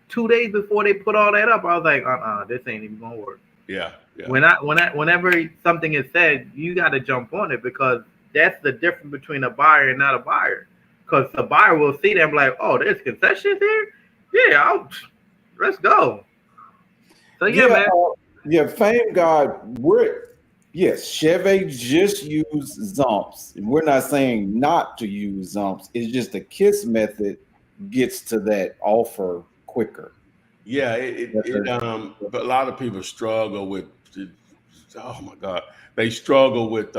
2 days before they put all that up. I was like, this ain't even gonna work. Yeah. Whenever something is said, you got to jump on it because that's the difference between a buyer and not a buyer. Because the buyer will see them like, oh, there's concessions here. Yeah, let's go. So yeah, man. Fame God, Chevy just use Zumps. And we're not saying not to use Zumps. It's just the KISS method gets to that offer quicker. Yeah, but a lot of people struggle with. Oh my God, they struggle with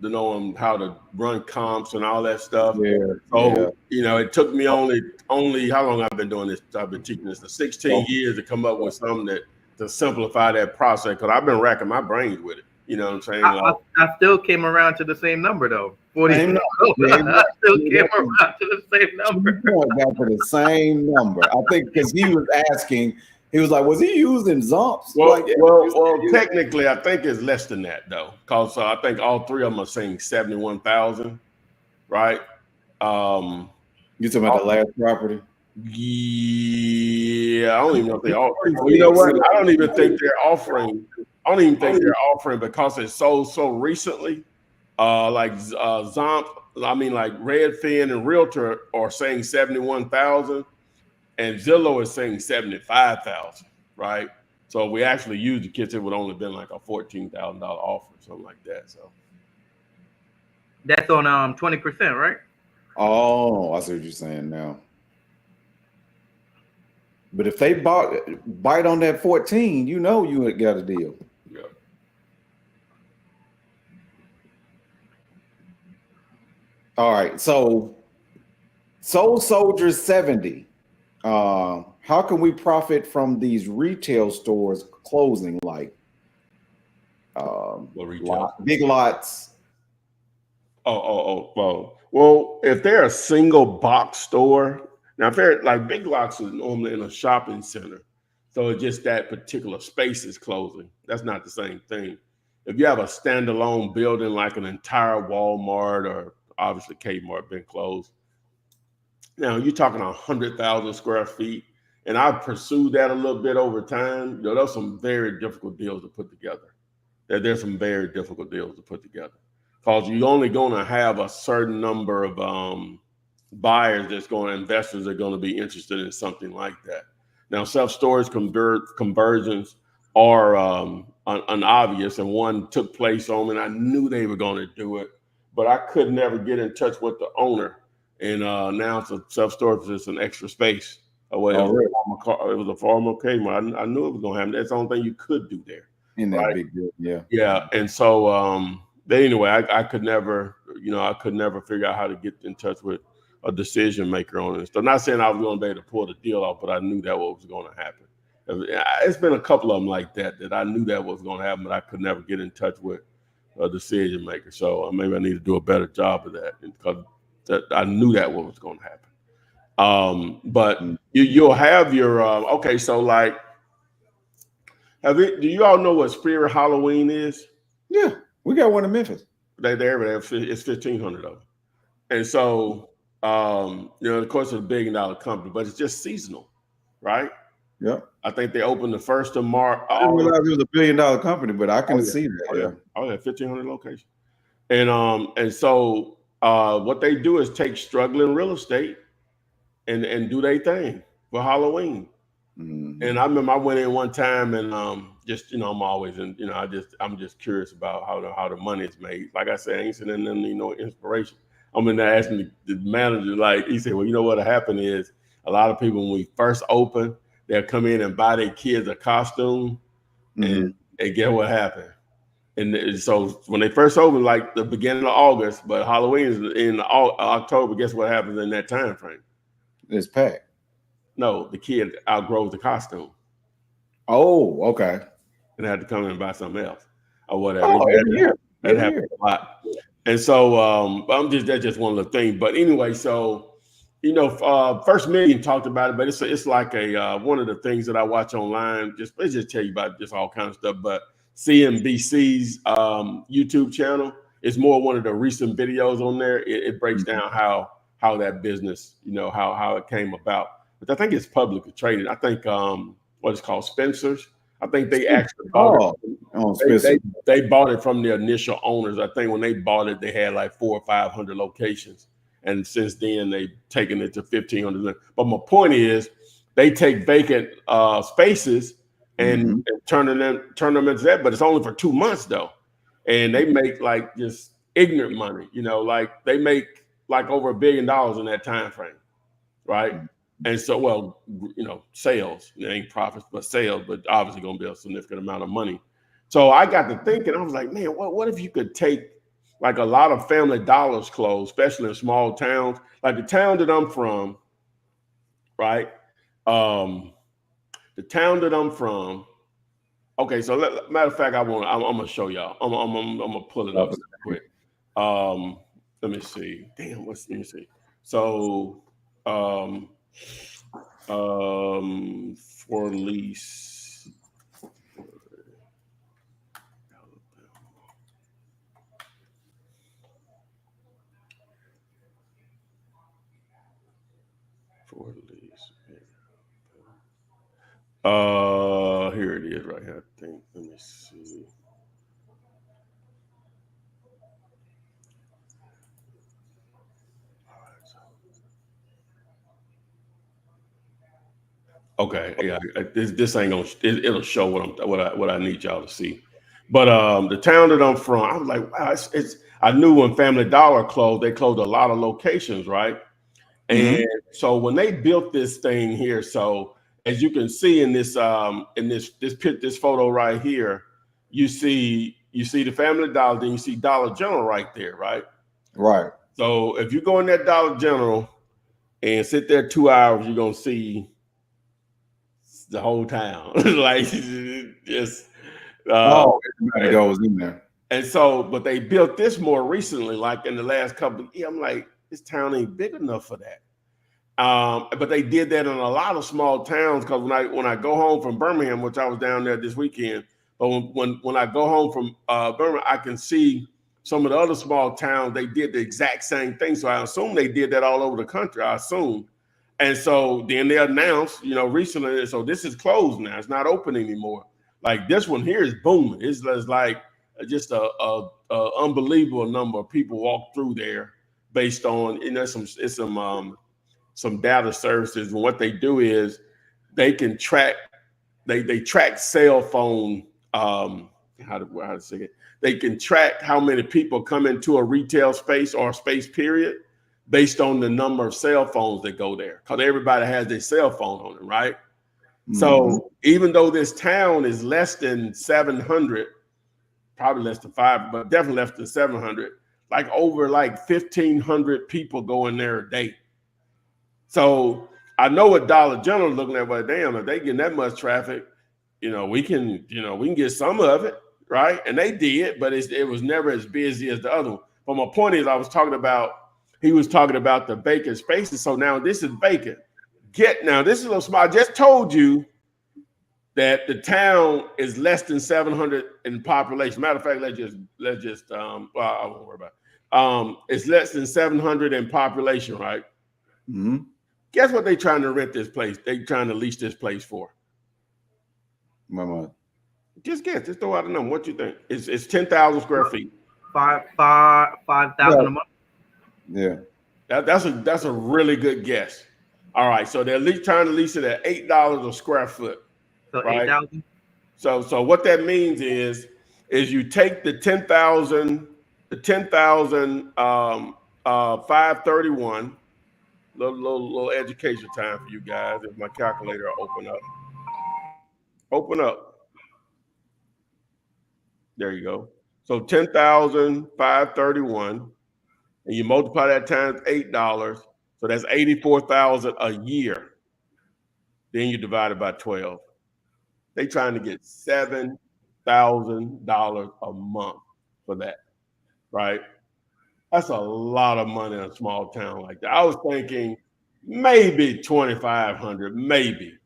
knowing how to run comps and all that stuff. So it took me only how long I've been doing this. I've been teaching this for 16 years to come up with something to simplify that process. Because I've been racking my brains with it. You know what I'm saying? I still came around to the same number though. 40. I still came around to the same number. Back to the same number. I think because he was asking, he was like, was he using Zumps? Well, technically, I think it's less than that though, because I think all three of them are saying 71,000, right? You talking about the last property? Yeah, I don't even know if they are. You know what? I don't even think they're offering. I don't even think they're offering because it's sold so recently. Like Zomp, like Redfin and Realtor are saying 71,000, and Zillow is saying 75,000. Right. So if we actually used the kits, it would only been like a $14,000 offer, something like that. So that's on 20%, right? Oh, I see what you're saying now. But if they bite on that 14, you got a deal. Yeah. All right. So Soul Soldier 70. How can we profit from these retail stores closing, like big lots? Well, if they're a single box store, Now, like big lots are normally in a shopping center, so it's just that particular space is closing. That's not the same thing. If you have a standalone building like an entire Walmart or obviously Kmart been closed, now you're talking 100,000 square feet, and I've pursued that a little bit over time. You know, those are some very difficult deals to put together. There's some very difficult deals to put together because you're only going to have a certain number of buyers investors are going to be interested in something like that. Now, self-storage conversions are unobvious, and one took place on me, and I knew they were going to do it, but I could never get in touch with the owner. And now it's a self-storage, it's an extra space. Well, it was a former Kmart. I knew it was going to happen. That's the only thing you could do there. In that big deal, yeah. Yeah, and so but anyway, I could never, I could never figure out how to get in touch with a decision maker on it. So I'm not saying I was going to be able to pull the deal off, but I knew that what was going to happen. It's been a couple of them like that I knew that was going to happen, but I could never get in touch with a decision maker. So maybe I need to do a better job of that because I knew that what was going to happen. But you'll have your okay. So like, do you all know what Spirit Halloween is? Yeah, we got one in Memphis. It's 1,500 of them, and so of course it's a $1 billion company, but it's just seasonal, right? Yeah. I think they opened the 1st of March. I didn't realize it was a $1 billion company, but I can see that. Yeah. 1,500 locations, and so what they do is take struggling real estate and do their thing for Halloween. Mm-hmm. And I remember I went in one time and I'm always in, I'm just curious about how the money is made. Like I said, I ain't sitting there need no inspiration. I'm in there asking the manager, like he said, well, you know what happened is a lot of people when we first open, they'll come in and buy their kids a costume, and get what happened. And so when they first opened, like the beginning of August, but Halloween is in October. Guess what happens in that time frame? It's packed. No, the kid outgrows the costume. Oh, okay. And had to come in and buy something else or whatever. Oh, that happened a lot. And so that's just one of the things. But anyway, so First Million talked about it, but it's like a one of the things that I watch online. They just tell you about just all kinds of stuff. But CNBC's YouTube channel is more one of the recent videos on there. It breaks down how that business, how it came about. But I think it's publicly traded. I think what it's called Spencer's. I think they actually bought it. They bought it from the initial owners. I think when they bought it, they had like 400 or 500 locations. And since then, they've taken it to 1,500. But my point is, they take vacant spaces and turn them into that. But it's only for 2 months, though. And they make like just ignorant money. Like they make like over $1 billion in that time frame, right? And so, sales, it ain't profits, but sales, but obviously going to be a significant amount of money. So I got to thinking, I was like, man, what if you could take like a lot of Family Dollars clothes, especially in small towns, like the town that I'm from, right? The town that I'm from. Okay, so matter of fact, I'm gonna show y'all. I'm gonna pull it up real quick. Let me see. Let me see. So, for lease. For lease. Here it is right here, I think. Let me see. Okay, yeah, this ain't gonna. It'll show what I need y'all to see. But the town that I'm from, I was like, wow, it's. I knew when Family Dollar closed, they closed a lot of locations, right? And so when they built this thing here, so as you can see in this photo right here, you see the Family Dollar, then you see Dollar General right there, right? Right. So if you go in that Dollar General and sit there 2 hours, you're gonna see the whole town. Like just everybody goes in there. And so, but they built this more recently, like in the last couple of years. I'm like, this town ain't big enough for that. But they did that in a lot of small towns because when I go home from Birmingham, which I was down there this weekend, but when I go home from Birmingham, I can see some of the other small towns, they did the exact same thing. So I assume they did that all over the country, I assume. And so then they announced, recently, so this is closed now. It's not open anymore. Like this one here is booming. It's like just a unbelievable number of people walk through there based on, some data services. And what they do is they can track, they track cell phone, how to say it? They can track how many people come into a retail space or a space period based on the number of cell phones that go there, because everybody has their cell phone on it, right? Mm-hmm. So even though this town is less than 700, probably less than 5, but definitely less than 700, like over 1,500 people go in there a day. So I know what Dollar General is looking at, but damn, if they getting that much traffic, we can get some of it, right? And they did, but it was never as busy as the other one. But my point is, he was talking about the vacant spaces. So now this is vacant. This is a little small. I just told you that the town is less than 700 in population. Matter of fact, let's just I won't worry about it. It's less than 700 in population, right? Mm-hmm. Guess what they're trying to rent this place? They're trying to lease this place for. Mama. Just guess. Just throw out a number. What you think? It's 10,000 square feet. 5,000 a month. Yeah. That's a really good guess. All right. So they're trying to lease it at $8 a square foot. So right? 8,000. So what that means is you take the 10,000, 531. Little education time for you guys. If my calculator will open up. There you go. So 10,531, and you multiply that times $8, so that's 84,000 a year. Then you divide it by 12. They trying to get $7,000 a month for that, right? That's a lot of money in a small town like that. I was thinking maybe 2,500, maybe,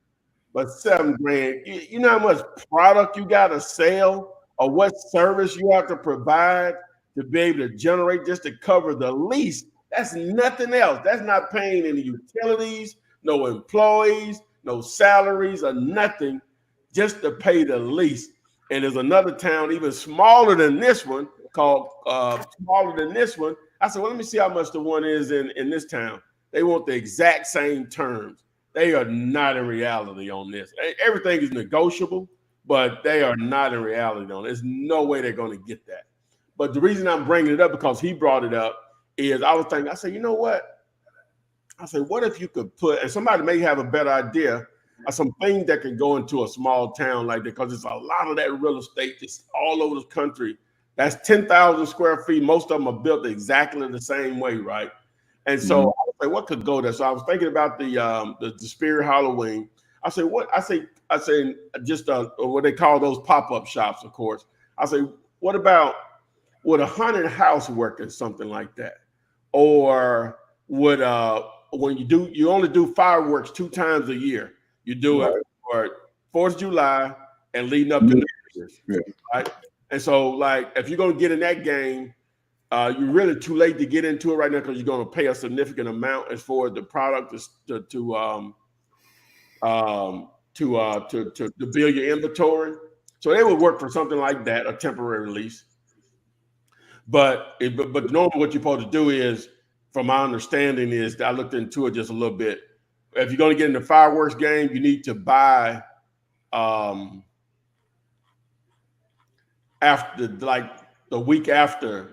but $7,000. You know how much product you got to sell or what service you have to provide to be able to generate just to cover the lease. That's nothing else. That's not paying any utilities, no employees, no salaries or nothing, just to pay the lease. And there's another town even smaller than this one called smaller than this one. I said, well, let me see how much the one is in this town. They want the exact same terms. They are not in reality on this. Everything is negotiable, but they are not in reality on it. There's no way they're going to get that. But the reason I'm bringing it up, because he brought it up, is I was thinking, I said, you know what? I said, what if you could put, and somebody may have a better idea of some things that can go into a small town like that, because there's a lot of that real estate just all over the country. That's 10,000 square feet. Most of them are built exactly the same way, right? And so I was like, what could go there? So I was thinking about the Spirit Halloween. I said, what? I say just what they call those pop-up shops, of course. I say, what about would a haunted house work or something like that? Or would when you only do fireworks 2 times a year. You do it for 4th of July and leading up to New Year's, right? And so, like, if you're going to get in that game, you're really too late to get into it right now because you're going to pay a significant amount as far as the product to build your inventory. So they would work for something like that, a temporary lease. But normally what you're supposed to do is, from my understanding, is I looked into it just a little bit. If you're going to get in the fireworks game, you need to buy after, like, the week after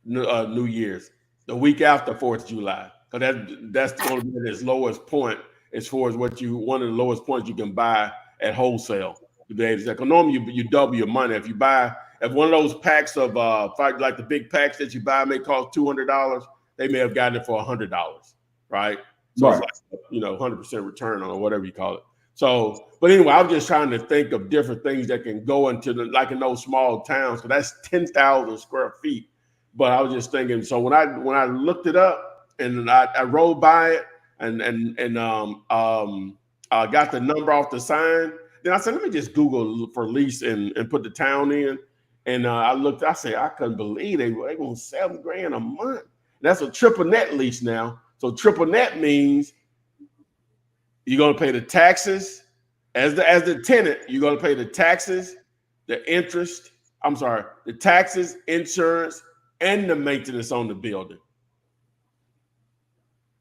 New Year's, the week after 4th of July, because that's going to be its lowest point as far as one of the lowest points you can buy at wholesale. Because normally you double your money if you buy. If one of those packs of like the big packs that you buy may cost $200, they may have gotten it for $100, right? So it's like 100% return on, or whatever you call it. So, but anyway, I was just trying to think of different things that can go into like in those small towns. So that's 10,000 square feet. But I was just thinking. So when I looked it up and I rode by it and got the number off the sign. Then I said, let me just Google for lease and put the town in. And I looked, I said, I couldn't believe they going $7,000 a month. That's a triple net lease now. So triple net means you're going to pay the taxes as the tenant. You're going to pay the taxes, the interest. I'm sorry, the taxes, insurance, and the maintenance on the building.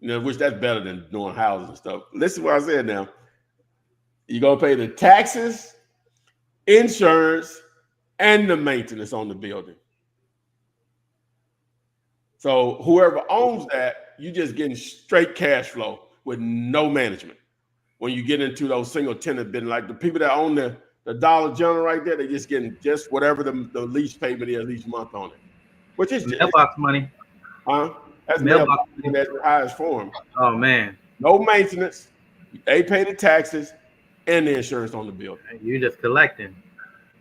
You know, which that's better than doing houses and stuff. Listen to what I said now. You're going to pay the taxes, insurance, and the maintenance on the building. So whoever owns that, you just getting straight cash flow with no management. When you get into those single tenant buildings, like the people that own the Dollar General right there, they're just getting just whatever the lease payment is each month on it. Which is mailbox money. Huh? That's mailbox money. That's the highest form. Oh man. No maintenance. They pay the taxes and the insurance on the building. You just collecting.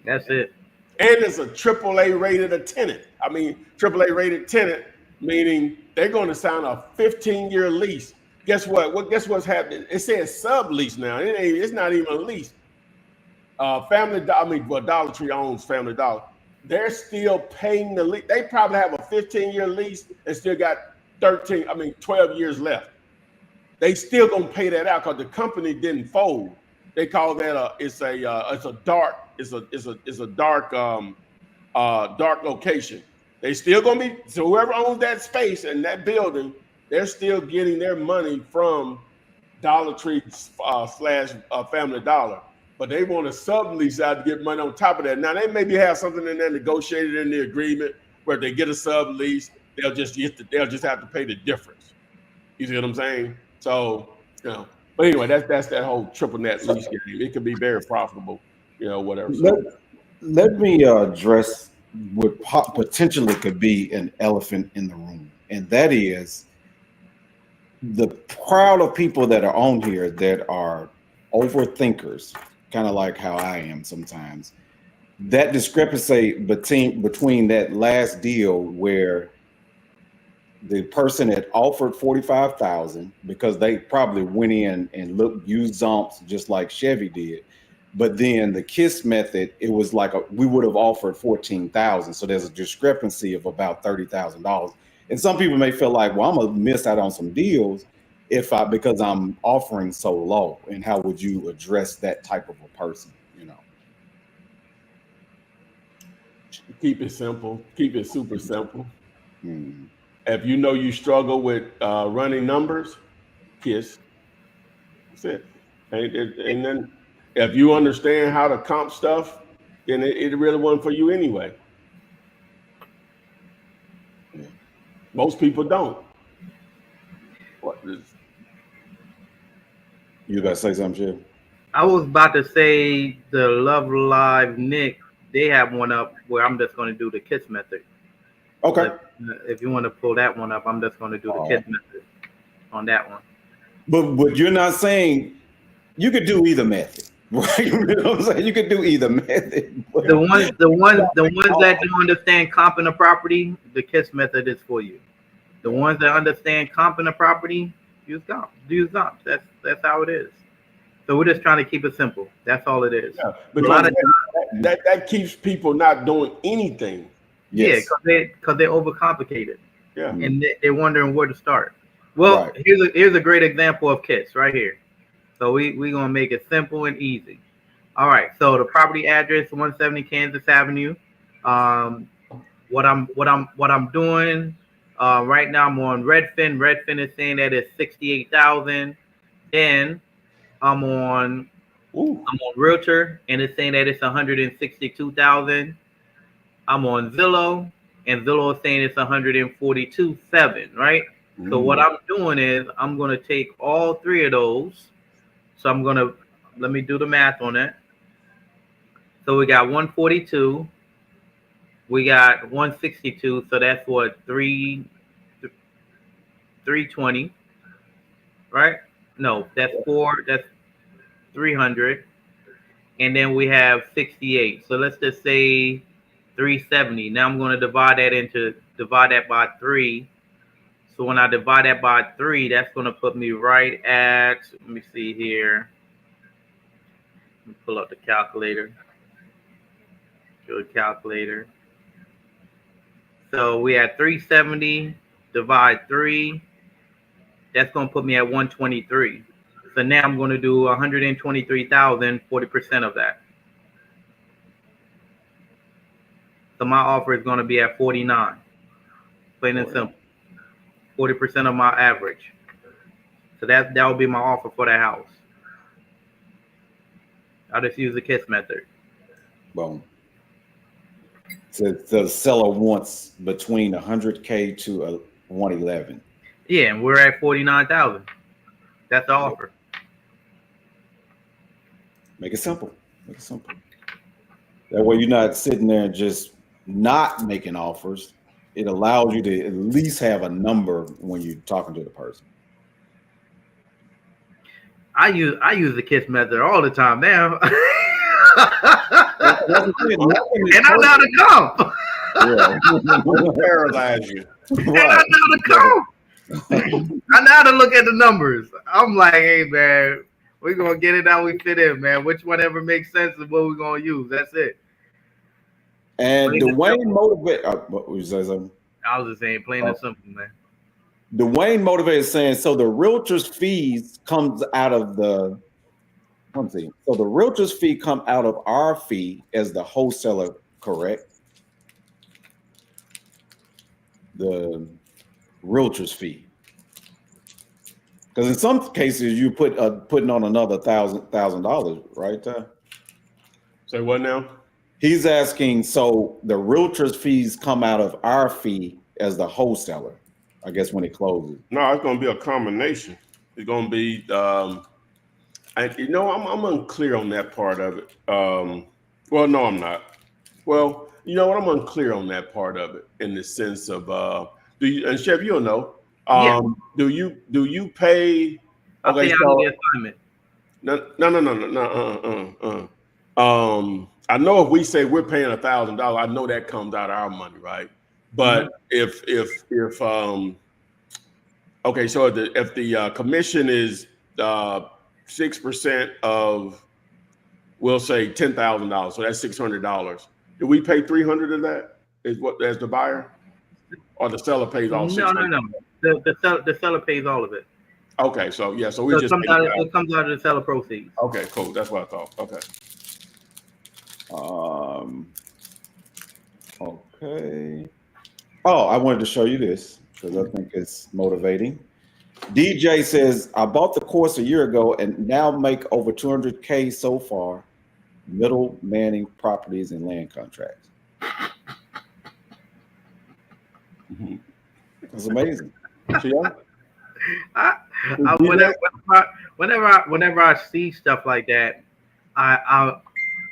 That's it. And it's a AAA rated tenant. I mean, AAA rated tenant, meaning they're going to sign a 15-year lease. Guess what? Guess what's happening? It says sublease now. It's not even a lease. Dollar Tree owns Family Dollar. They're still paying the lease. They probably have a 15-year lease and still got 12 years left. They still gonna pay that out because the company didn't fold. They call that a dark location. They still gonna be, so whoever owns that space and that building, they're still getting their money from Dollar Tree slash Family Dollar. But they want to sublease out to get money on top of that. Now they maybe have something in there negotiated in the agreement where if they get a sublease, they'll just have to pay the difference. You see what I'm saying? So, you know, but anyway, that's that whole triple net lease game. It can be very profitable, you know, whatever. So, let me address what potentially could be an elephant in the room, and that is the crowd of people that are on here that are overthinkers, kind of like how I am sometimes. That discrepancy between that last deal where the person had offered $45,000 because they probably went in and used zumps just like Chevy did, but then the KISS method, it was like we would have offered $14,000. So there's a discrepancy of about $30,000. And some people may feel like, well, I'm gonna miss out on some deals because I'm offering so low. And how would you address that type of a person? You know, keep it simple. Keep it super simple. If you know you struggle with running numbers, KISS. That's it. And then if you understand how to comp stuff, then it really wasn't for you anyway. Most people don't. You gotta say something, Chip? I was about to say the Love Live Nick, they have one up where I'm just going to do the KISS method. Okay. If you want to pull that one up, I'm just going to do the KISS method on that one. But you're not saying you could do either method, right? You know what I'm saying? You could do either method. The ones that don't understand comping a property, the KISS method is for you. The ones that understand comping a property, use comp. That's how it is. So we're just trying to keep it simple. That's all it is. Yeah, because that keeps people not doing anything. Yes. Yeah, because they overcomplicate it. Yeah. And they're wondering where to start. Well, Right. here's a great example of KISS right here. So we're gonna make it simple and easy. All right. So the property address 170 Kansas Avenue. What I'm doing right now, I'm on Redfin. Redfin is saying that it's 68,000. Then I'm on Realtor, and it's saying that it's 162,000. I'm on Zillow, and Zillow is saying it's 142,700, right? So what I'm doing is I'm gonna take all three of those. So let me do the math on it. So we got 142, we got 162, so that's what 320, right? No, that's 300, and then we have 68. So let's just say 370. Now I'm going to divide that by 3. So when I divide that by 3, that's going to put me right at, let me see here. Let me pull up the calculator. Good calculator. So we had 370 divide 3. That's going to put me at 123. So now I'm going to do 123,000, 40% of that. So my offer is going to be at 49. Plain and simple. 40% of my average. So that will be my offer for that house. I'll just use the KISS method. Boom. So the seller wants between 100K to 111. Yeah, and we're at 49,000. That's the offer. Make it simple. Make it simple. That way you're not sitting there and just not making offers. It allows you to at least have a number when you're talking to the person. I use the KISS method all the time now. And I know how to come. Don't paralyze you. And I know how to come. I know how to look at the numbers. I'm like, hey man, we're gonna get it how we fit in, man. Which one ever makes sense is what we're gonna use. That's it. And Dwayne motivate. What you say something? I was just saying, plain and simple, man. Dwayne motivated saying, so the realtor's fees comes out of the. Let's see. So the realtor's fee come out of our fee as the wholesaler, correct? The realtor's fee. Because in some cases you putting on another $1,000, right? Say what now? He's asking, so the realtor's fees come out of our fee as the wholesaler, I guess, when it closes. No, it's going to be a combination. It's going to be, I'm unclear on that part of it. Well, no, I'm not. Well, you know what? I'm unclear on that part of it in the sense of, and Chef, you'll know. Yeah. Do you pay? I'll pay out of the assignment. No. I know if we say we're paying $1,000, I know that comes out of our money, right? But if okay, so if the commission is 6% of, we'll say $10,000, so that's $600. Do we pay $300 of that? Is what as the buyer, or the seller pays all? No. The seller pays all of it. Okay, so yeah, so it comes out of the seller proceeds. Okay, cool. That's what I thought. Okay. Okay. Oh, I wanted to show you this because I think it's motivating. DJ says, I bought the course a year ago and now make over 200K so far, middle manning properties and land contracts. It's amazing. Yeah. Whenever I see stuff like that,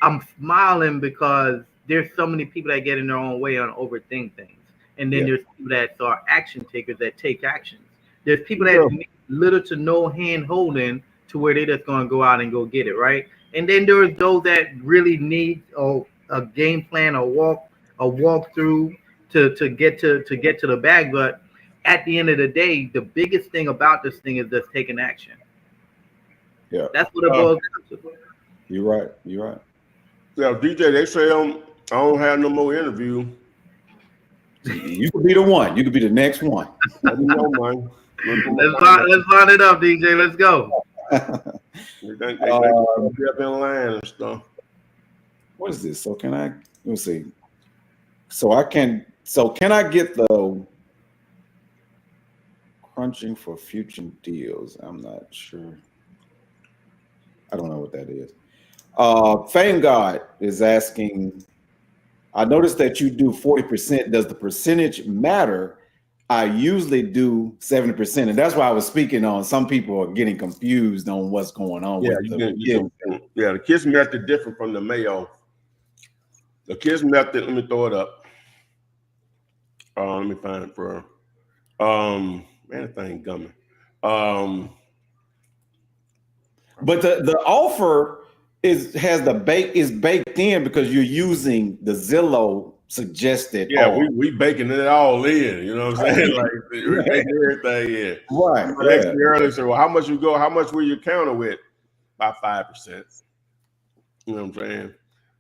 I'm smiling because there's so many people that get in their own way and overthink things, and then there's people that are action takers that take actions. There's people that need little to no hand holding to where they're just going to go out and go get it, right? And then there's those that really need a game plan, a walkthrough to get to the bag. But at the end of the day, the biggest thing about this thing is just taking action. Yeah, that's what it boils down to. You're right. Yeah, DJ, they say I don't have no more interview. You could be the one. You could be the next one. Let me know, man. Let's line it up, DJ. Let's go. They be up in line and stuff. What is this? So can I? Let me see. So can I get the crunching for future deals? I'm not sure. I don't know what that is. Fame God is asking, I noticed that you do 40%. Does the percentage matter? I usually do 70%. And that's why I was speaking on. Some people are getting confused on what's going on. The KISS method different from the Mayo. The KISS method, let me throw it up. Let me find it for man, that thing gumming. But the offer is baked in because you're using the Zillow suggested. Yeah, we baking it all in. You know what I'm saying? Like we're baking everything in. Right. I asked me earlier, said, well, how much you go? How much will you counter with? By 5%. You know what I'm saying?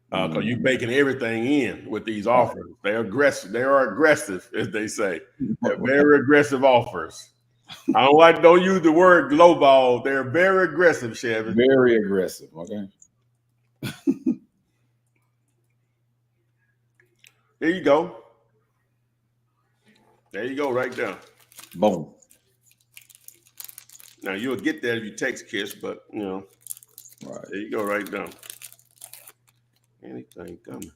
Because you baking everything in with these offers. They're aggressive. They are aggressive, as they say. They're very aggressive offers. Don't use the word glowball. They're very aggressive, Chevy. Very aggressive. Okay. There you go. There you go, right there. Boom. Now you'll get that if you text Kiss, but Right. there you go, right there. Anything coming.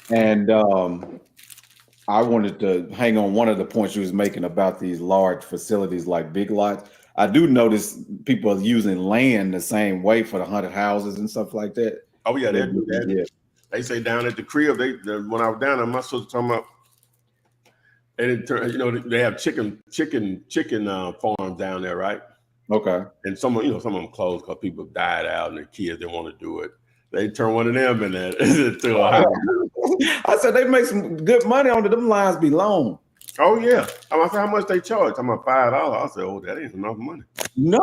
And I wanted to hang on one of the points you was making about these large facilities like Big Lots. I do notice people are using land the same way for the haunted houses and stuff like that. Oh yeah, they do that. Yeah. They say down at the crib. When I was down there, my sister talking about. They didn't turn. They have chicken farms down there, right? Okay. And some of them closed because people died out and the kids didn't want to do it. They turn one of them in there to a house. I said they make some good money on it. Them lines be long. Oh yeah. I said how much they charge? I'm about $5. I said, oh, that ain't enough money. No.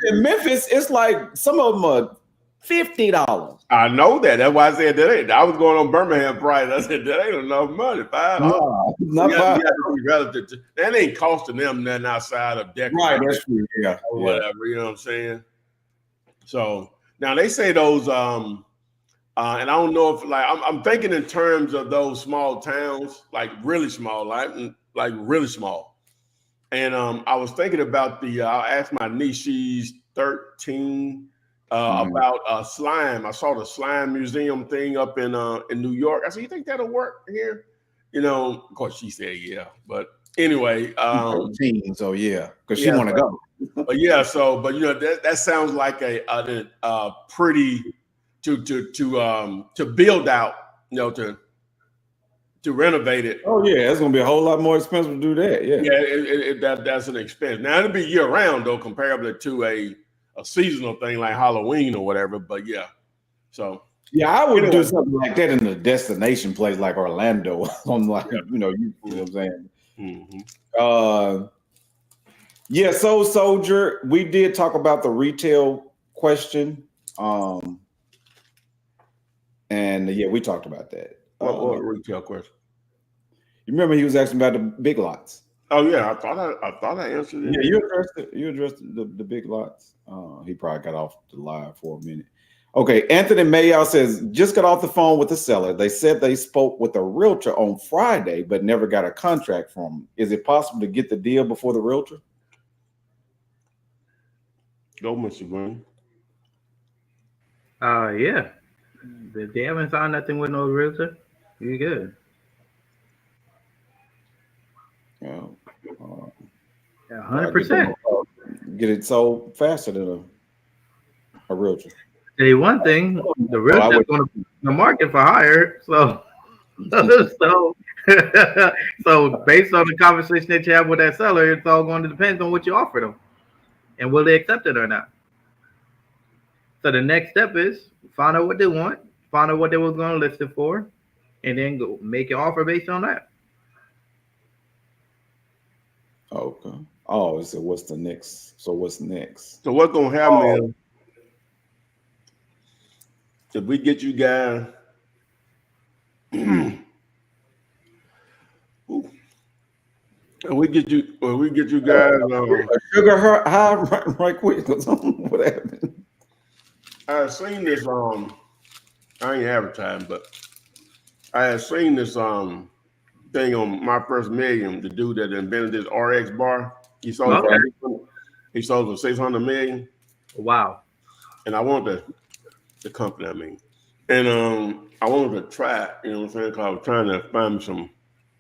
In Memphis, it's like some of them are $50. I know that. That's why I said that ain't. I was going on Birmingham price. I said that ain't enough money. $5. No, not $5. Relative to, that ain't costing them nothing outside of decorating. Right, that's true. Yeah. Or whatever. You know what I'm saying? So now they say those and I don't know if I'm thinking in terms of those small towns, like really small, like really small. And I was thinking about I asked my niece, she's 13, about slime. I saw the slime museum thing up in New York. I said, you think that'll work here? Of course she said yeah. But anyway, 13, so yeah, because she want to go. But that sounds like a pretty to build out, to renovate it. Oh yeah, it's gonna be a whole lot more expensive to do that. Yeah, that's an expense. Now it'll be year round though, comparable to a seasonal thing like Halloween or whatever. But yeah, so yeah, I would do something like that in a destination place like Orlando. I'm like, you know what I'm saying. Mm-hmm. Yeah, so Soldier, we did talk about the retail question. And yeah, we talked about that. What retail question? You remember he was asking about the Big Lots? Oh yeah, I thought I answered it. Yeah, you addressed it. You addressed the Big Lots. He probably got off the live for a minute. Okay, Anthony Mayow says, just got off the phone with the seller. They said they spoke with a realtor on Friday, but never got a contract from him. Is it possible to get the deal before the realtor? Go, Mr. Green. Yeah. If they haven't signed nothing with no realtor, you good. Yeah. 100%. Get it sold faster than a realtor. Tell you one thing, the realtor is going to be in the market for hire. So based on the conversation that you have with that seller, it's all going to depend on what you offer them and will they accept it or not. So the next step is find out what they want, find out what they were going to list it for, and then go make your offer based on that. Okay. Oh, so what's next? So what's next? So what's gonna happen is if we get you guys we get you guys sugar high right quick. What happened? I had seen this I ain't advertising, but I had seen this thing on My First Million, the dude that invented this RX bar. He sold it for 600 million. Wow. And I wanted the company, I mean. And I wanted to try it, you know what I'm saying? Because I was trying to find some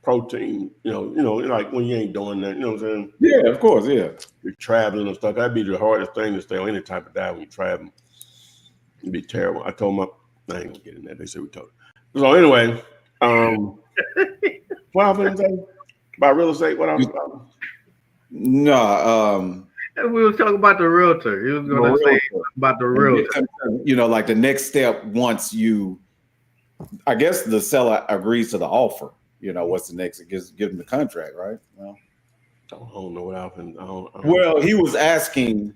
protein, you know, like when you ain't doing that, you know what I'm saying? Yeah, of course, yeah. You're traveling and stuff. That'd be the hardest thing to stay on any type of diet when you're traveling. It'd be terrible. I told them, I ain't gonna get in that. They said we told. So anyway, what I was gonna say about real estate? What I was about? No, And we was talking about the realtor. He was gonna say about the realtor. You know, like the next step once you, I guess the seller agrees to the offer. You know, what's the next? It gives them the contract, right? Well, I don't know what happened. well, he was asking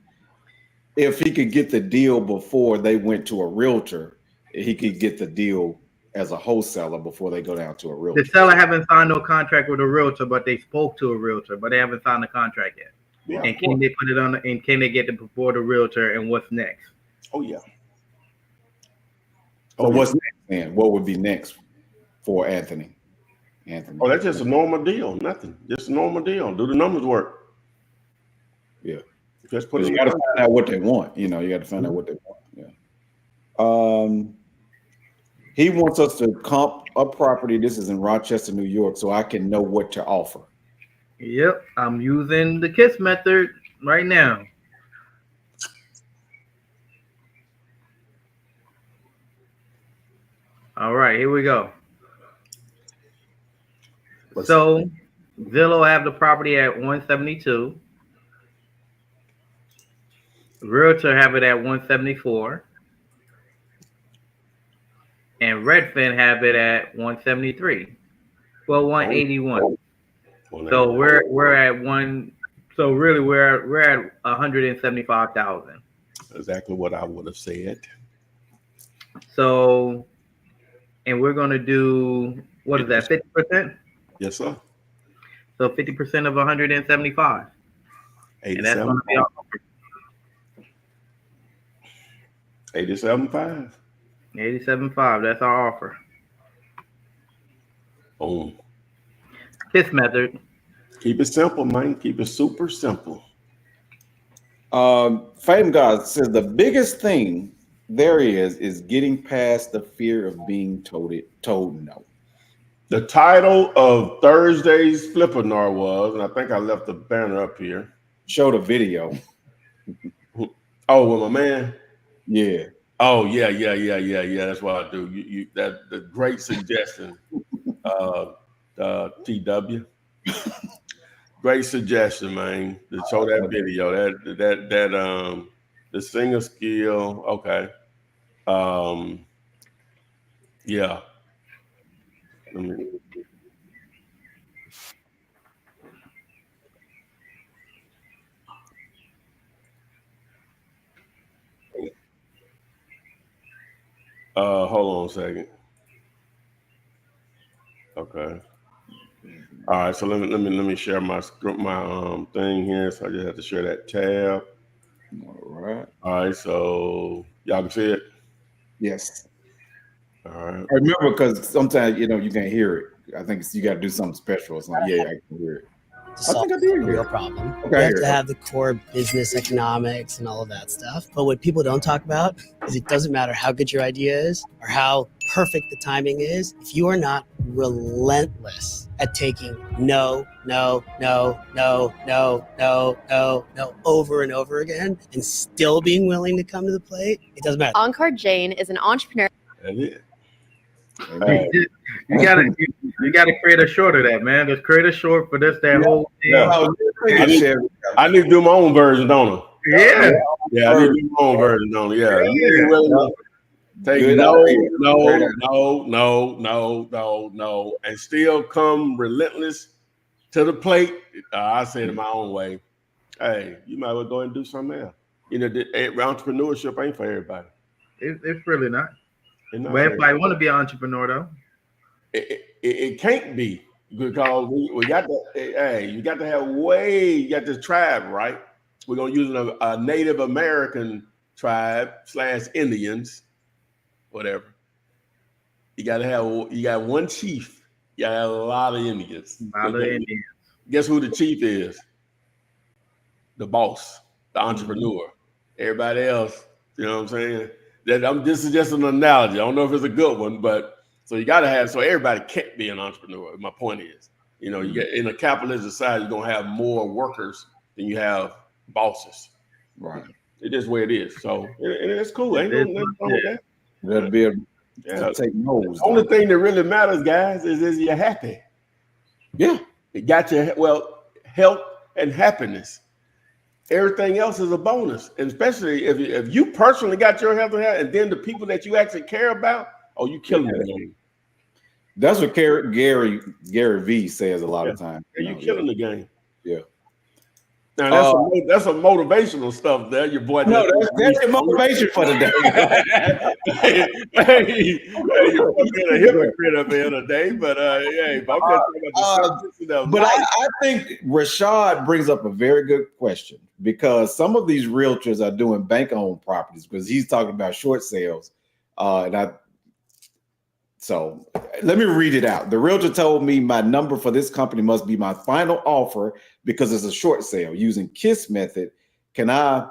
if he could get the deal before they went to a realtor. He could get the deal as a wholesaler before they go down to a realtor. The seller haven't signed no contract with a realtor, but they spoke to a realtor, but they haven't signed the contract yet. Yeah, and can they put it on? And can they get it before the realtor? And what's next? Oh yeah. So what's next then? What would be next for Anthony? Oh, that's just a normal deal. Nothing. Just a normal deal. Do the numbers work? Yeah. Just put. You got to find out what they want. You know, you got to find out what they want. Yeah. He wants us to comp a property. This is in Rochester, New York, so I can know what to offer. Yep, I'm using the KISS method right now. All right, here we go. So Zillow have the property at 172. Realtor have it at 174. And Redfin have it at 173. Well, 181. So we're at one. So really, we're at 175,000. Exactly what I would have said. So, and we're gonna do what is that? 50%. Yes, sir. So 50% of 175. And that's gonna be 87.5. 87.5. That's our offer. Boom. KISS method. Keep it simple, man. Keep it super simple. Fame God says the biggest thing there is getting past the fear of being told no. The title of Thursday's Flippinar was, and I think I left the banner up here. Show the video. Oh, with my man. Yeah. Oh yeah. That's what I do. You that the great suggestion. TW. Great suggestion, man. To show that video. That the singer skill. Okay. Yeah. Hold on a second. Okay. All right. So let me share my thing here. So I just have to share that tab. All right. All right. So y'all can see it. Yes. All right. I remember because sometimes you can't hear it. I think you got to do something special. It's like, yeah, I can hear it. To solve the real problem. Okay, you have to have the core business economics and all of that stuff. But what people don't talk about is it doesn't matter how good your idea is or how perfect the timing is. If you are not relentless at taking no over and over again and still being willing to come to the plate, it doesn't matter. Encore Jane is an entrepreneur. That's it. You gotta create a short of that, man. Just create a short for that whole thing. Yeah. I need to do my own version, don't I? Yeah. Yeah, I need to do my own version, don't I? Yeah. Take no, and still come relentless to the plate. I say it in my own way. Hey, you might well go and do something else. Entrepreneurship ain't for everybody. It's really not. But everybody want to be an entrepreneur, though. It can't be because we got to. Hey, you got to have you got this tribe, right? We're gonna use a Native American tribe / Indians, whatever. You got one chief. You got a lot of Indians. Guess who the chief is? The boss, the entrepreneur. Everybody else, you know what I'm saying? This is just an analogy. I don't know if it's a good one, but so you got to have, so everybody can't be an entrepreneur. My point is, you get in a capitalist society, you're going to have more workers than you have bosses. Right. It is where it is. So it's cool. Ain't nothing wrong with that. That'll be take no's. The only thing that really matters, guys, is you're happy. Yeah. It got your, health and happiness. everything else is a bonus. And especially if you personally got your health and then the people that you actually care about, oh, you killing the game. That's what Gary V says a lot of times. You killing the game. Yeah. Now that's a motivational stuff there, your boy. No, that's your motivation for the day. You're being a hypocrite at the end of the day, but hey, I'm just but I think Rashad brings up a very good question because some of these realtors are doing bank-owned properties because he's talking about short sales, So let me read it out. The realtor told me my number for this company must be my final offer because it's a short sale. Using KISS method, can I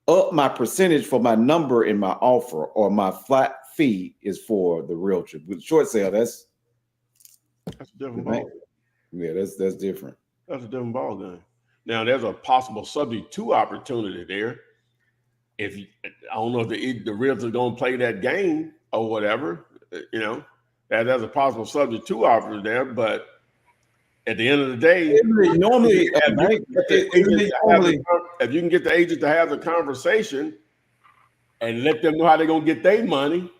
up my percentage for my number in my offer, or my flat fee is for the realtor? With short sale, that's a different ball. Yeah, that's different. That's a different ball game. Now there's a possible subject to opportunity there. If I don't know if the realtor gonna play that game or whatever. There's a possible subject to offer there, but at the end of the day, normally, if you can get the agent to have the conversation and let them know how they're gonna get their money,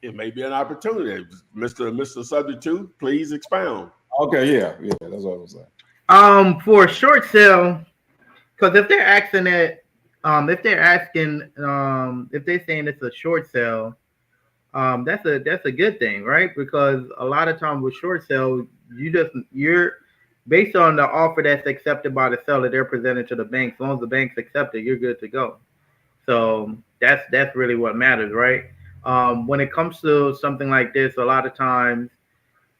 it may be an opportunity. Mr. Subject to, please expound. Okay, yeah, that's what I was saying. For a short sale, because if they're asking if they're saying it's a short sale. That's a good thing, right? Because a lot of times with short sale, you're based on the offer that's accepted by the seller, they're presented to the bank. As long as the bank's accepted, you're good to go. So that's really what matters, right? When it comes to something like this, a lot of times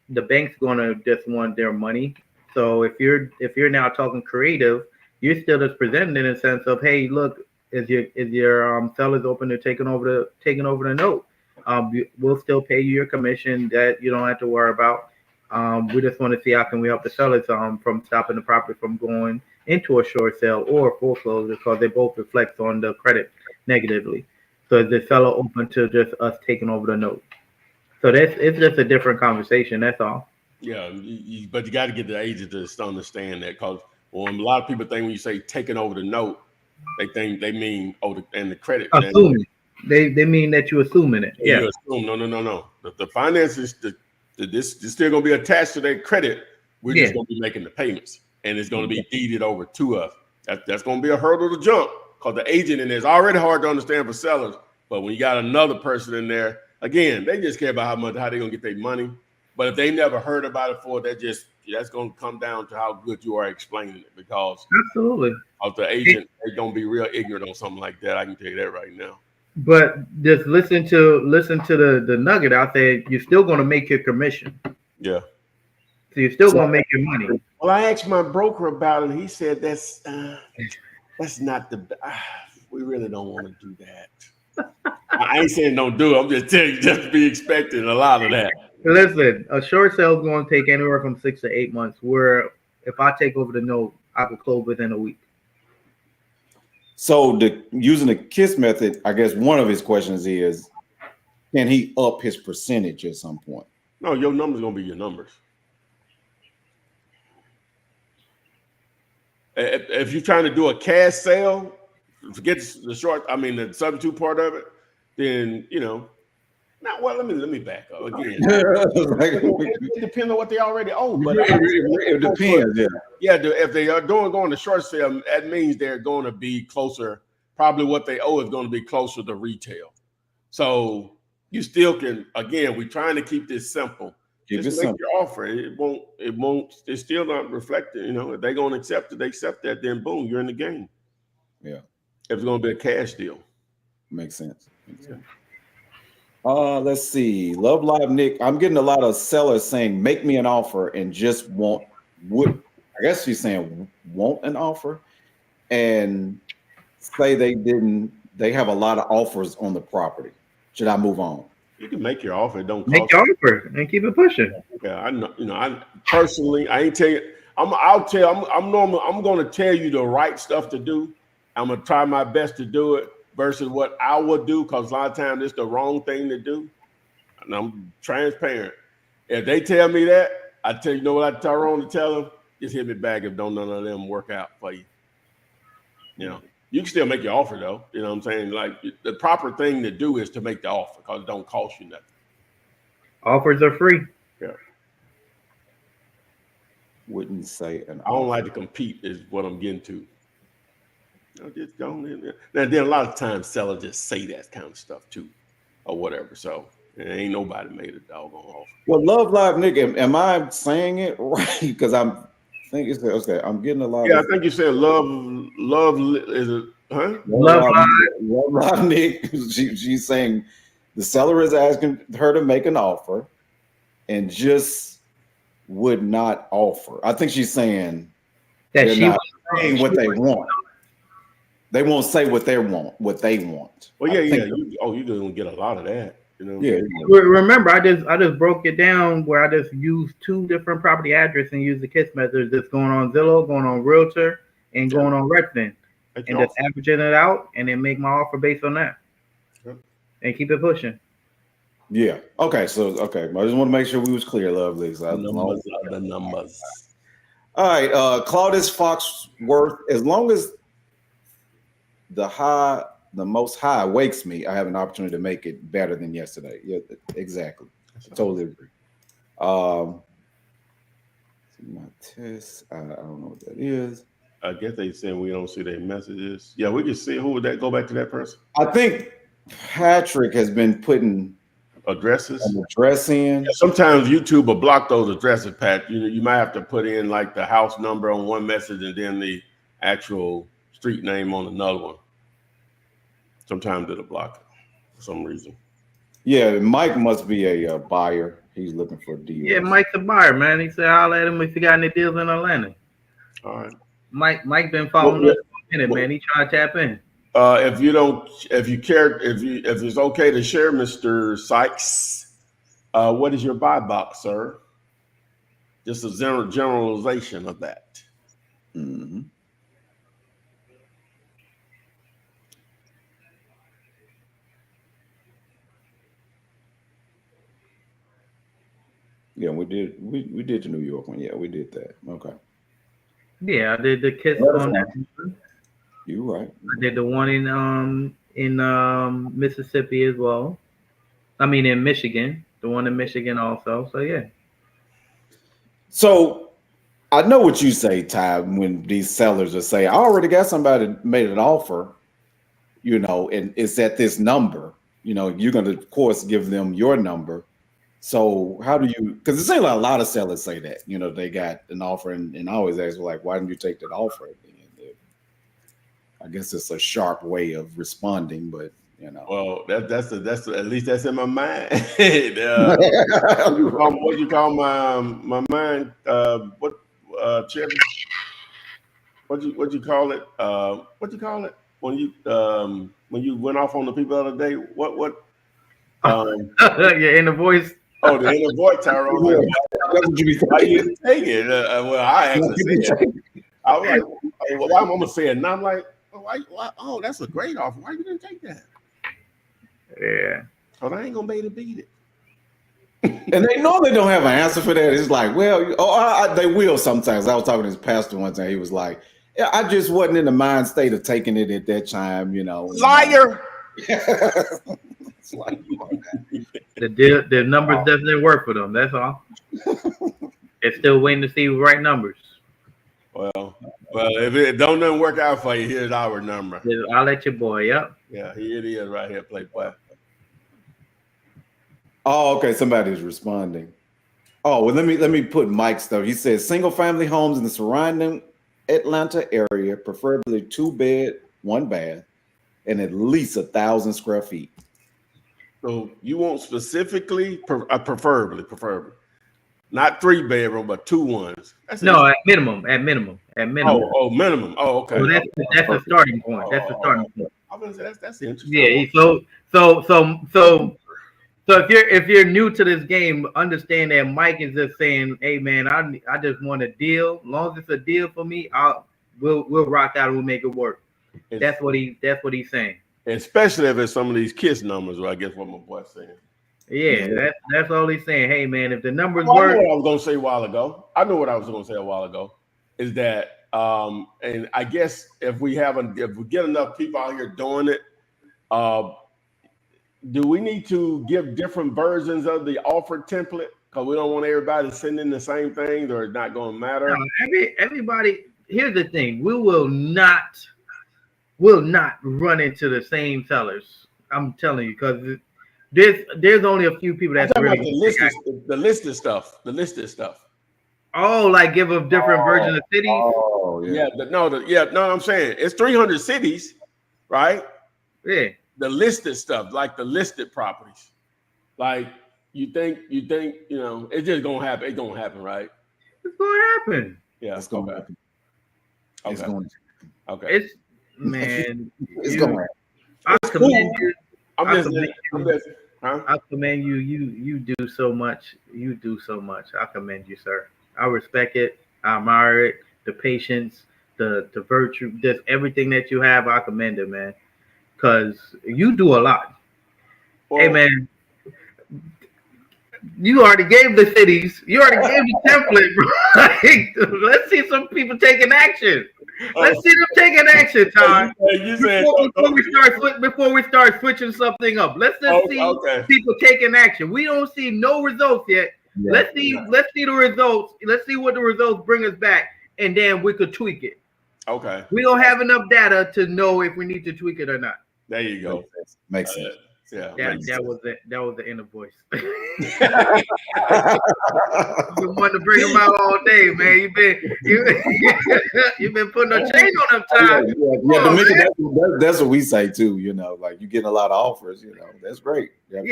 the bank's gonna just want their money. So if you're now talking creative, you're still just presenting in a sense of, hey, look, is your sellers open to taking over the note? We'll still pay you your commission that you don't have to worry about. We just want to see how can we help the sellers from stopping the property from going into a short sale or foreclosure, because they both reflect on the credit negatively. So is the seller open to just us taking over the note? So it's just a different conversation. That's all. Yeah, but you got to get the agent to understand that, because a lot of people think when you say taking over the note, they mean and the credit. Assuming. They mean that you're assuming it. Yeah. You assume no. The finances, this is still going to be attached to their credit. We're just going to be making the payments, and it's going to be deeded over to us. That's going to be a hurdle to jump, because the agent in there is already hard to understand for sellers. But when you got another person in there, again, they just care about how they're going to get their money. But if they never heard about it before, that's going to come down to how good you are explaining it, because absolutely, of the agent, they're going to be real ignorant on something like that. I can tell you that right now. But just listen to the nugget out there. You're still going to make your commission. Yeah. So you're still going to make your money. Well, I asked my broker about it. He said that's not we really don't want to do that. I ain't saying don't do it. I'm just telling you, just to be expecting a lot of that. Listen, a short sale is going to take anywhere from 6 to 8 months. Where if I take over the note, I could close within a week. So using the KISS method, I guess one of his questions is, can he up his percentage at some point? No, your number's gonna be your numbers. If you're trying to do a cash sale, forget the substitute part of it, then let me back up again. It depends on what they already own, but it depends. Yeah, if they are going to short sale, that means they're going to be closer. Probably what they owe is going to be closer to retail. So you still can. Again, we're trying to keep this simple. Just make your offer. It won't. It's still not reflected. If they're going to accept it, they accept that. Then boom, you're in the game. Yeah. If it's going to be a cash deal, makes sense. Let's see. Love Live Nick. I'm getting a lot of sellers saying, make me an offer, and just want I guess she's saying want an offer, and say they have a lot of offers on the property. Should I move on? You can make your offer. Don't make your offer and keep it pushing. Yeah, I know. I personally, I ain't tell you. I'm going to tell you the right stuff to do. I'm going to try my best to do it versus what I would do, because a lot of times it's the wrong thing to do. And I'm transparent. If they tell me that, I tell you, what I tell Ron to tell them? Just hit me back if none of them work out for you. You know, you can still make your offer though. You know what I'm saying? Like the proper thing to do is to make the offer because it don't cost you nothing. Offers are free. Yeah. Wouldn't say an I don't offer. like to compete is what I'm getting to. You know, just go in there. Now, then a lot of times sellers just say that kind of stuff too, or whatever. So ain't nobody made a doggone offer. Well, Love Live, Nick, am I saying it right? Because I'm thinking, okay, I'm getting a lot Yeah, I of. think you said love is it? Huh? Love Live. Love Live, Nick. She's saying the seller is asking her to make an offer and just would not offer. I think she's saying That they're she not was saying what they want. They won't say what they want. Well, I yeah. think- You're gonna get a lot of that. You know. Yeah. Remember, I just broke it down where I just used 2 different property addresses and used the KISS method that's going on Zillow, going on Realtor, and going on Redfin, Make and your just averaging it out and then make my offer based on that, and keep it pushing. Yeah. Okay. So I just want to make sure we was clear, Lovely. The numbers are the numbers. All right, Claudius Foxworth. As long as the most high wakes me, I have an opportunity to make it better than yesterday. Yeah, exactly. I totally agree. My test. I don't know what that is. I guess they saying we don't see their messages. Yeah, we can see who would that go back to that person. I think Patrick has been putting Addresses. an address in. Yeah, sometimes YouTube will block those addresses, Pat. You might have to put in like the house number on one message and then the actual street name on another one. Sometimes it'll block it for some reason. Yeah, Mike must be a buyer. He's looking for deals. Yeah, Mike's a buyer, man. He said, "Holler at him if you got any deals in Atlanta." All right. Mike been following us for a minute, man. He trying to tap in. If it's okay to share, Mr. Sykes, what is your buy box, sir? Just a generalization of that. Mm-hmm. Yeah, we did the New York one. Yeah, we did that. Okay. Yeah, I did the KISS on that. You're right. I did the one in Mississippi as well. I mean in Michigan, the one in Michigan also. So yeah. So I know what you say, Ty, when these sellers will say, I already got somebody that made an offer, and it's at this number. You're going to, of course, give them your number. So how do you, because it seems like a lot of sellers say that, they got an offer and I always ask, like, why didn't you take that offer? I guess it's a sharp way of responding, but Well, that's at least that's in my mind. What you call my mind? Chevy? What you call it? What you call it when you went off on the people the other day? What? Yeah, in the voice. Oh, the inner voice, Tyrone. That's what you be Why you didn't take it? Well, I actually said it. I was like, well, I'm gonna say it, and I'm like, why? Oh, that's a great offer. Why you didn't take that? Yeah. Because I ain't gonna be able to beat it. And they normally don't have an answer for that. It's like, well, they will sometimes. I was talking to this pastor one time. He was like, yeah, I just wasn't in the mind state of taking it at that time, Liar. It's like, The numbers doesn't work for them. That's all. They're still waiting to see the right numbers. Well, if it don't nothing work out for you, here's our number. I'll let your boy. Yep. Yeah, here it is right here, Playboy. oh, okay. Somebody's responding. Oh, well, let me put Mike's stuff. He says single family homes in the surrounding Atlanta area, preferably 2 bed, 1 bath, and at least 1,000 square feet. So you want specifically, preferably, not 3 bedroom, but 2 ones. That's No, it. at minimum. minimum. Oh, okay. So that's a starting point. That's a starting point. I was gonna say that's interesting. Yeah. So if you're new to this game, understand that Mike is just saying, "Hey man, I just want a deal. As long as it's a deal for me, we'll rock out and we'll make it work." That's what he's saying. Especially if it's some of these KISS numbers, or I guess what my boy's saying. Yeah, that's all he's saying. Hey man, if the numbers I know work, what I was gonna say a while ago. Is that And I guess if we get enough people out here doing it, do we need to give different versions of the offer template? Because we don't want everybody sending the same things, or it's not going to matter. No, everybody. Here's the thing: we will not run into the same sellers. I'm telling you, because there's only a few people that's really the listed stuff. Oh, like give a different version of cities. Oh, yeah. I'm saying it's 300 cities, right? Yeah. The listed stuff, like the listed properties, like you think, it's just gonna happen. It's gonna happen, right? It's gonna happen. Yeah, It's going to happen. Okay. It's going to. Okay. It's man. It's going to happen. I commend you. I commend you. You do so much. You do so much. I commend you, sir. I respect it. I admire it. The patience, the virtue, just everything that you have. I commend it, man. Because you do a lot. Well, hey, man. You already gave the cities. You already gave the template, bro. Let's see some people taking action. Let's see them taking action, Todd. Before we start switching something up, let's just see people taking action. We don't see no results yet. Yeah. Let's see the results. Let's see what the results bring us back, and then we could tweak it. Okay. We don't have enough data to know if we need to tweak it or not. There you go. Makes sense. Yeah, that was the inner voice. You've been wanting to bring them out all day, man. You've been putting a chain on them, Todd. That's what we say too. Like you getting a lot of offers. That's great. Let's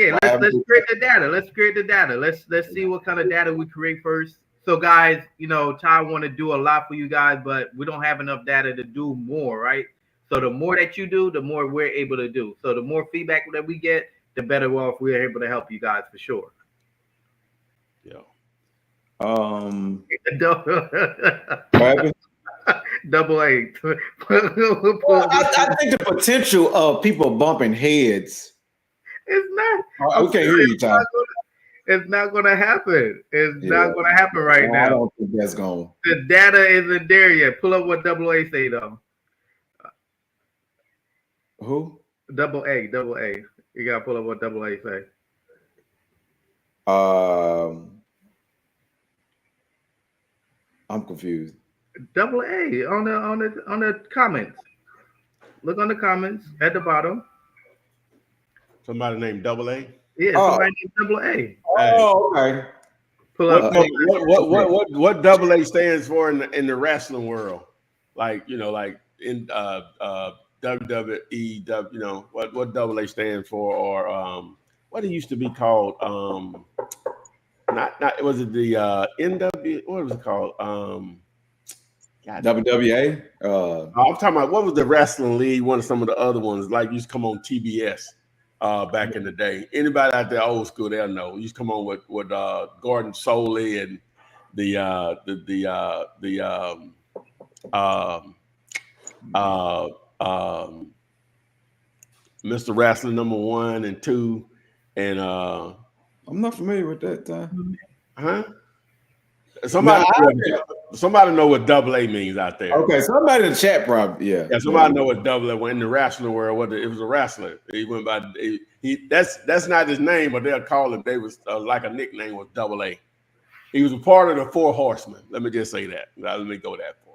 create the data. Let's see what kind of data we create first. So, guys, Todd want to do a lot for you guys, but we don't have enough data to do more, right? So the more that you do, the more we're able to do. So the more feedback that we get, the better off we're able to help you guys for sure. Yeah. Double A. Well, I think the potential of people bumping heads. It's not. We can't hear you, Todd. It's not going to happen. It's not going to happen right now. I don't think that's going. The data isn't there yet. Pull up what Double A say though. Who? Double A. You gotta pull up what Double A say. I'm confused. Double A on the comments. Look on the comments at the bottom. Somebody named Double A. Yeah, somebody named Double A. Oh, okay. Pull up. What Double A stands for in the wrestling world? Like like in WWE, what Double A stands for, or what it used to be called. Was it the NW? What was it called? WWA. I'm talking about what was the wrestling league? One of some of the other ones, like used to come on TBS back in the day. Anybody out there old school, they'll know. Used to come on with Gordon Soley and Mr. Wrestling #1 and 2, and I'm not familiar with that. Huh? Somebody know what Double A means out there. Okay, somebody in the chat probably. Yeah, somebody know what Double A. When in the wrestling world, it was a wrestler. He went by that's not his name, but they'll call him. They was like a nickname was Double A. He was a part of the 4 Horsemen. Let me just say that. Let me go that far.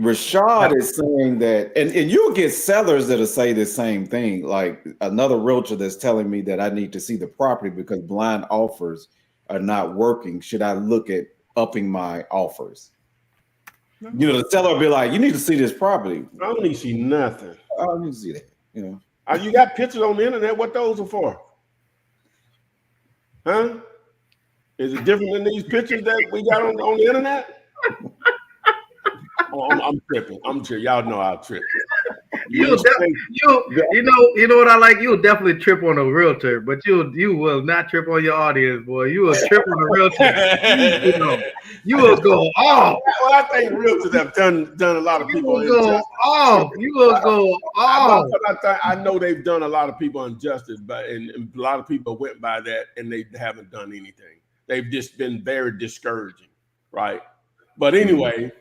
Rashad is saying that, and you'll get sellers that'll say the same thing. Like another realtor that's telling me that I need to see the property because blind offers are not working. Should I look at upping my offers? No. The seller will be like, "You need to see this property." I don't need to see nothing. I don't need to see that. You got pictures on the internet. What those are for? Huh? Is it different than these pictures that we got on the internet? I'm tripping. I'm sure y'all know I'll trip. You know what I like? You'll definitely trip on a realtor, but you will not trip on your audience, boy. You will trip on a realtor. You will go off. Well, I think realtors have done a lot of people. You will go off. You will go off. I know they've done a lot of people injustice, but and a lot of people went by that and they haven't done anything. They've just been very discouraging, right? But anyway,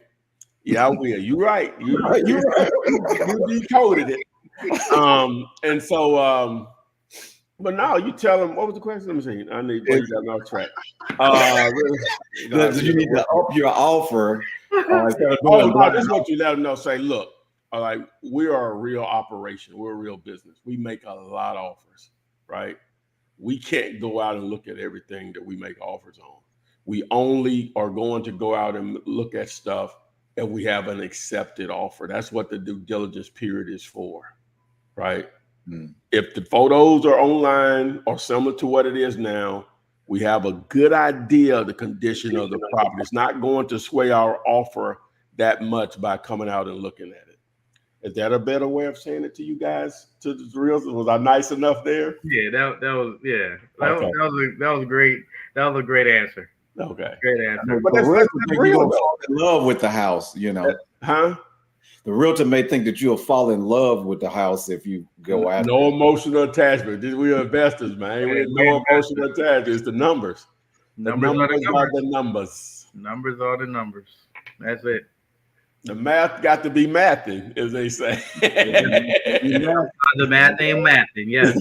yeah, I will. You're right. You decoded it. And so, but now you tell them, what was the question? Let me see. I need, you got off track. You need to up your offer. Instead of Oh, doing no, this is what you let them know. Say, look, all right, we are a real operation. We're a real business. We make a lot of offers, right? We can't go out and look at everything that we make offers on. We only are going to go out and look at stuff if we have an accepted offer. That's what the due diligence period is for, right? If the photos are online or similar to what it is now, we have a good idea of the condition of the property. It's not going to sway our offer that much by coming out and looking at it. Is that a better way of saying it to you guys? To the real, was I nice enough there? Yeah, that was Okay. that was great. That was a great answer. Okay. Great answer. But the that's realtor real, think you're gonna though. fall in love with the house, you know. Huh? The realtor may think that you'll fall in love with the house if you go out. No emotional attachment. We are investors, man. We have no emotional attachment. It's the numbers. The numbers are the numbers. Numbers are the numbers. That's it. The math got to be mathing, as they say. The math ain't mathing. Yes.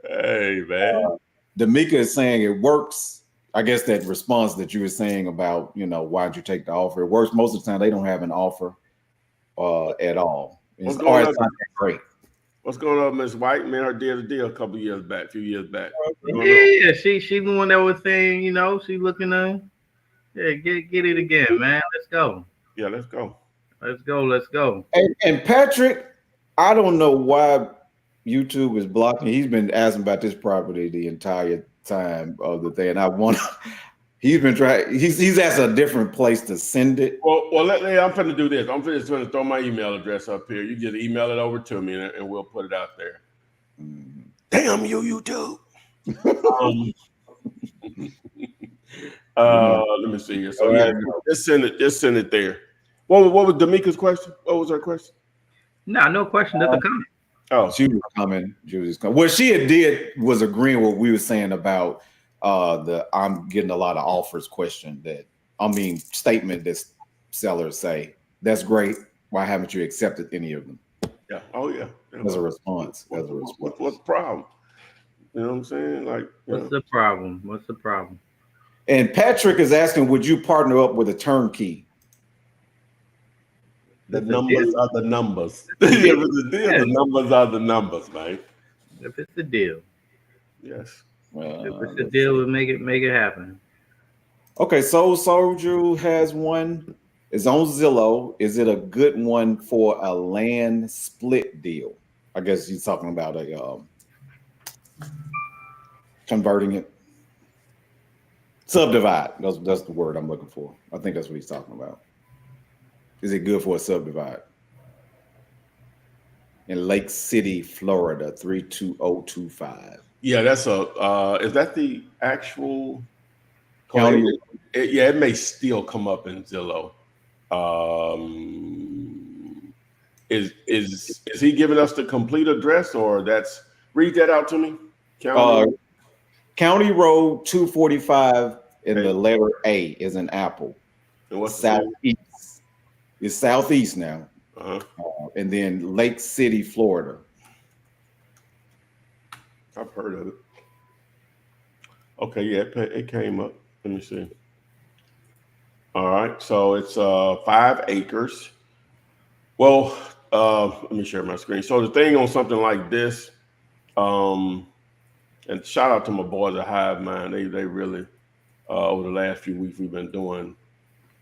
Hey, man. D'Amica is saying it works. I guess that response that you were saying about, why'd you take the offer? It works most of the time. They don't have an offer at all. It's not great. What's going on, Miss White? Man, her did a deal a few years back. Yeah, she the one that was saying, she looking to get it again, man. Let's go. Yeah, let's go. Let's go. And Patrick, I don't know why YouTube is blocking. He's been asking about this property the entire time of the thing, and he's been trying. He's asked a different place to send it. Well, I'm finna do this. I'm just gonna throw my email address up here. You just email it over to me, and we'll put it out there. Damn you, YouTube. Let me see here. So yeah, just send it there. What was D'Amica's question? What was her question? No question. That's a comment. Oh, she was coming. What she did was agreeing with what we were saying about I'm getting a lot of offers question statement that sellers say. That's great. Why haven't you accepted any of them? Yeah. Oh yeah. As a response. What's the problem? You know what I'm saying? Like, what's the problem? What's the problem? And Patrick is asking, would you partner up with a turnkey? The numbers are the numbers. The numbers are the numbers, man. If it's a deal. Yes. If it's a deal, we'll make it happen. Okay, so Soju has one. It's on Zillow. Is it a good one for a land split deal? I guess he's talking about a converting it. Subdivide. That's the word I'm looking for. I think that's what he's talking about. Is it good for a subdivide? In Lake City, Florida, 32025. Yeah, that's is that the actual county? It may still come up in Zillow. Is he giving us the complete address, or read that out to me? County Road 245 and the letter A is an apple. And what's southeast? It's southeast now. And then Lake City, Florida. I've heard of it. Okay, yeah, it came up. Let me see. All right, so it's 5 acres. Well, let me share my screen. So the thing on something like this, and shout out to my boys at Hive Mind. They really over the last few weeks we've been doing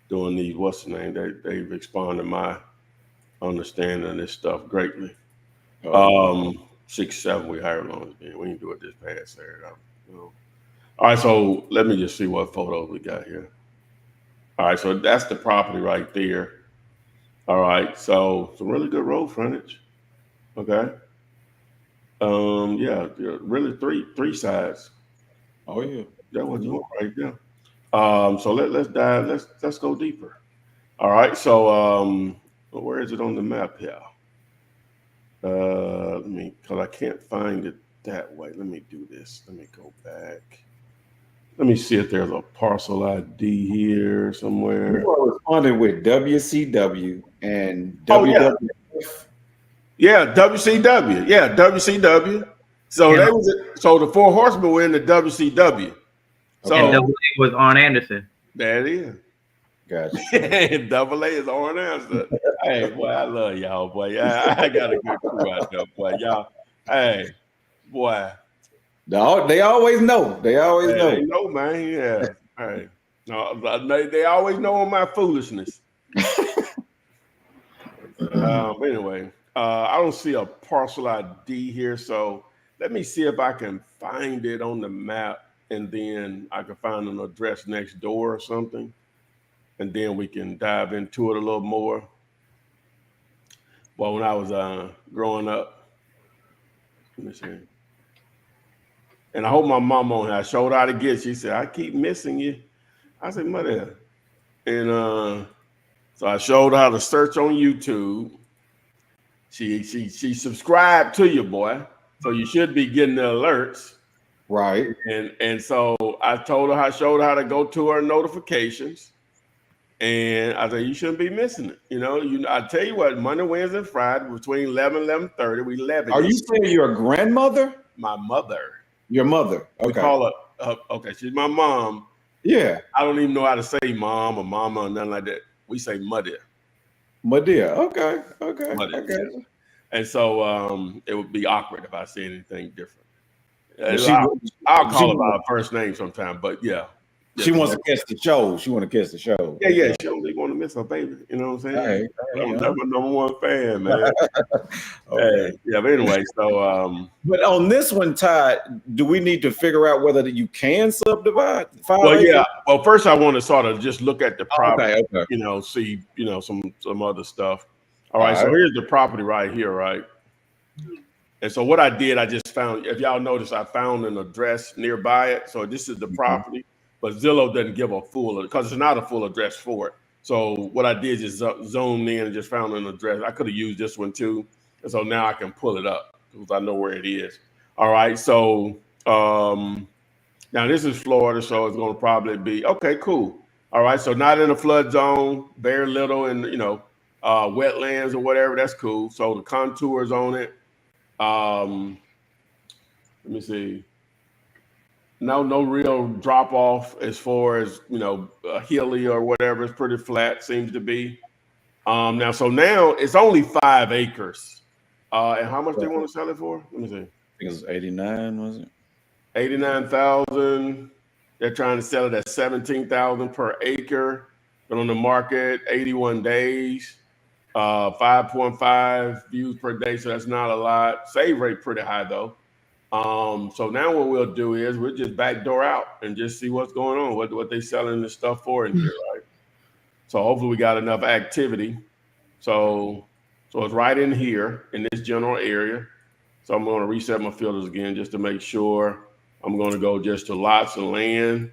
these. What's the name? They've expanded my understanding of this stuff greatly. 6-7 we hired long as being. We didn't do it this past Saturday. All right, so let me just see what photos we got here. All right, so that's the property right there. All right, so some really good road frontage. Okay. Yeah, really three sides. Oh yeah, that was one right there. So let's dive. Let's go deeper. All right, so where is it on the map here? Because I can't find it that way. Let me do this. Let me go back. Let me see if there's a parcel ID here somewhere. You are responding with WCW and Oh yeah, WWF. yeah, WCW. Yeah, WCW. So And they was so the Four Horsemen were in the WCW. and So Double A was Arn Anderson. there it is. Gotcha. Double A is on answer. Hey, boy, I love y'all, boy. Yeah, I got a good crew out there, boy. Y'all, hey, boy, They always know. They always hey, know. they know, man. Yeah, hey, no, they always know my foolishness. Anyway, I don't see a parcel ID here, so let me see if I can find it on the map, and then I can find an address next door or something, and then we can dive into it a little more. Well, when I was growing up, let me see. And I hope my mom on here. I showed her how to get it. She said, I keep missing you. I said, mother. And so I showed her how to search on YouTube. She subscribed to you, boy. So you should be getting the alerts. Right. And so I showed her how to go to her notifications. And I said, you shouldn't be missing it. I tell you what, Monday, Wednesday, and Friday, between 11 and 11:30, we 11. Are you saying your grandmother? My mother. Your mother. We Okay. call her, okay, she's my mom. Yeah. I don't even know how to say mom or mama or nothing like that. We say mother. Madea. Okay. Okay. Mother. Okay. Yeah. And so it would be awkward if I say anything different. I'll call her by her first name sometime, but yeah. She wants to catch the show. She want to catch the show. Yeah. She don't really want to miss her baby. You know what I'm saying? I'm my number one fan, man. Okay. Yeah, but anyway, so but on this one, Todd, do we need to figure out whether you can subdivide 5 well, acres? yeah. Well, first I want to sort of just look at the property, Okay. See, some other stuff. All right, so here's the property right here, right? And so what I did, I just found, if y'all notice, I found an address nearby it. So this is the property, but Zillow doesn't give a full, because it's not a full address for it. So what I did is zoomed in and just found an address. I could have used this one too. And so now I can pull it up because I know where it is. All right, so now this is Florida, so it's going to probably be, okay, cool. All right, so not in a flood zone, very little in, wetlands or whatever, that's cool. So the contours on it. Let me see. No real drop off as far as hilly or whatever. It's pretty flat, seems to be. Now it's only 5 acres. And how much they want to sell it for? Let me see. I think it was 89, was it? 89,000. They're trying to sell it at 17,000 per acre. Been on the market 81 days. 5.5 views per day, so that's not a lot. Save rate pretty high though. So now what we'll do is we'll just backdoor out and just see what's going on, what they selling this stuff for in here, right? So hopefully we got enough activity. So it's right in here in this general area. So I'm going to reset my filters again just to make sure. I'm going to go just to lots of land,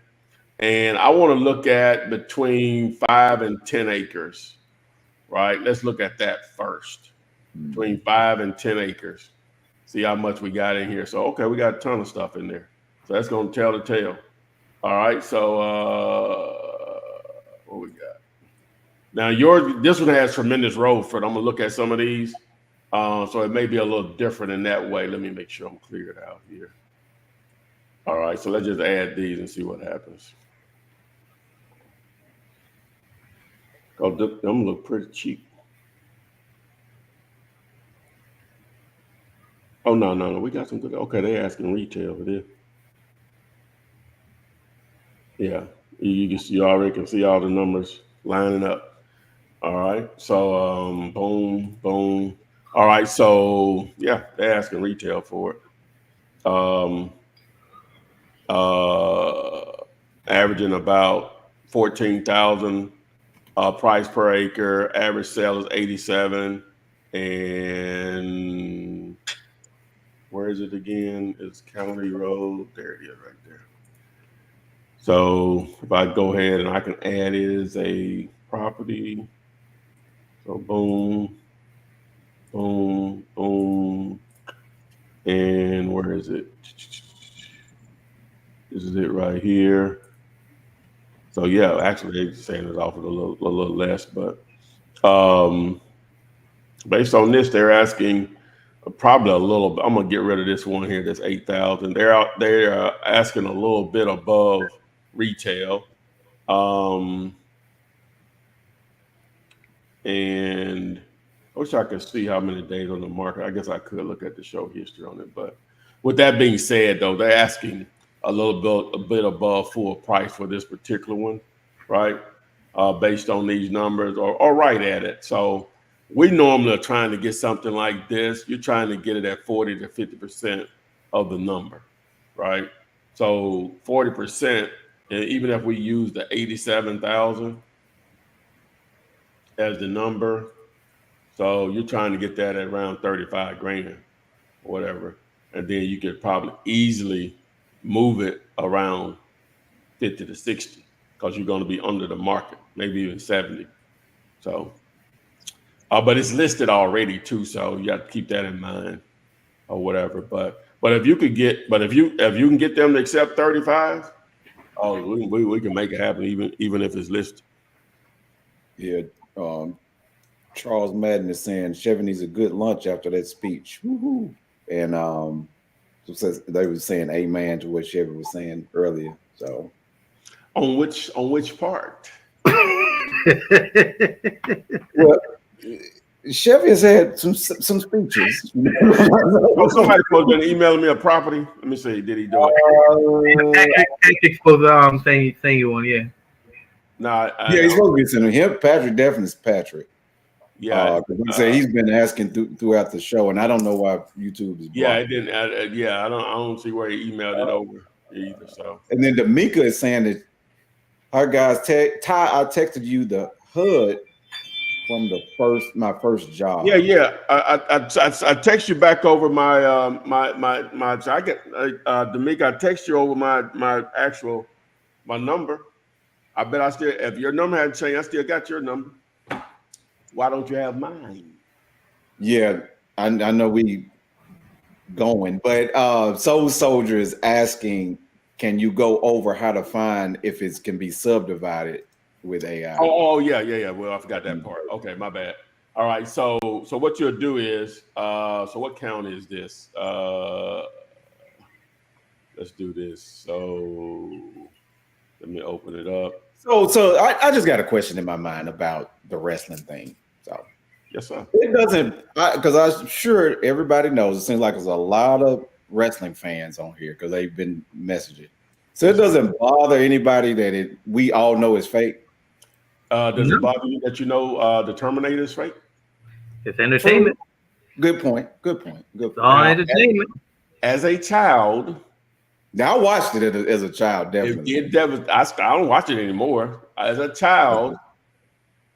and I want to look at between 5 and 10 acres. Right, let's look at that first. Between 5 and 10 acres. See how much we got in here. So, okay, we got a ton of stuff in there. So that's going to tell the tale. All right, so what we got? Now, this one has tremendous road foot. I'm going to look at some of these. So it may be a little different in that way. Let me make sure I'm cleared out here. All right, so let's just add these and see what happens. Oh, them look pretty cheap. Oh, no. We got some good. Okay, they asking retail for this. Yeah, you already can see all the numbers lining up. All right, so boom. All right, so yeah, they're asking retail for it. Averaging about 14,000 price per acre. Average sale is 87, and where is it again? It's County Road. There it is, right there. So if I go ahead and I can add it as a property. So boom. And where is it? This is it right here. So yeah, actually they're saying it's offered a little less, but um, based on this, they're asking probably a little. I'm gonna get rid of this one here. That's 8,000. They're asking a little bit above retail, um, and I wish I could see how many days on the market. I guess I could look at the show history on it, but with that being said, though, they're asking a bit above full price for this particular one, right? Based on these numbers, or right at it. So we normally are trying to get something like this. You're trying to get it at 40 to 50% of the number, right? So 40%, and even if we use the 87,000 as the number, so you're trying to get that at around 35 grand or whatever. And then you could probably easily move it around 50 to 60 because you're going to be under the market, maybe even 70. So, but it's listed already too, so you have to keep that in mind or whatever. But if you could get, if you can get them to accept 35, oh, we can make it happen even if it's listed. Yeah. Charles Madden is saying Chevy needs a good lunch after that speech. Woo-hoo. And they were saying amen to what Chevy was saying earlier. So on which part? Well, Chevy has had some speeches. Somebody supposed to be emailing me a property. Let me see. Did he do it? Patrick's supposed to send you one, yeah. Yeah, he's supposed to be sending him. Patrick definitely is Patrick. Yeah, he said he's been asking throughout the show, and I don't know why YouTube is. Yeah, it didn't. I don't see where he emailed it over either. So, and then D'Amica is saying that our guys, Ty, I texted you the HUD from my first job. Yeah. I text you back over my my. I get D'Amica. I text you over my actual number. I bet I still, if your number hadn't changed, I still got your number. Why don't you have mine? Yeah, I know we going, but Soul Soldier is asking, can you go over how to find if it can be subdivided with AI? Oh yeah. Well, I forgot that part. Okay, my bad. All right, so what you'll do is, so what county is this? Let's do this. So let me open it up. So I just got a question in my mind about the wrestling thing. So yes, sir. It doesn't, because I'm sure everybody knows. It seems like there's a lot of wrestling fans on here because they've been messaging. So it doesn't bother anybody that we all know is fake. Does it bother you that the Terminator is fake? It's entertainment. Good point. It's all entertainment. As a child. Now I watched it as a child, definitely. I don't watch it anymore. As a child,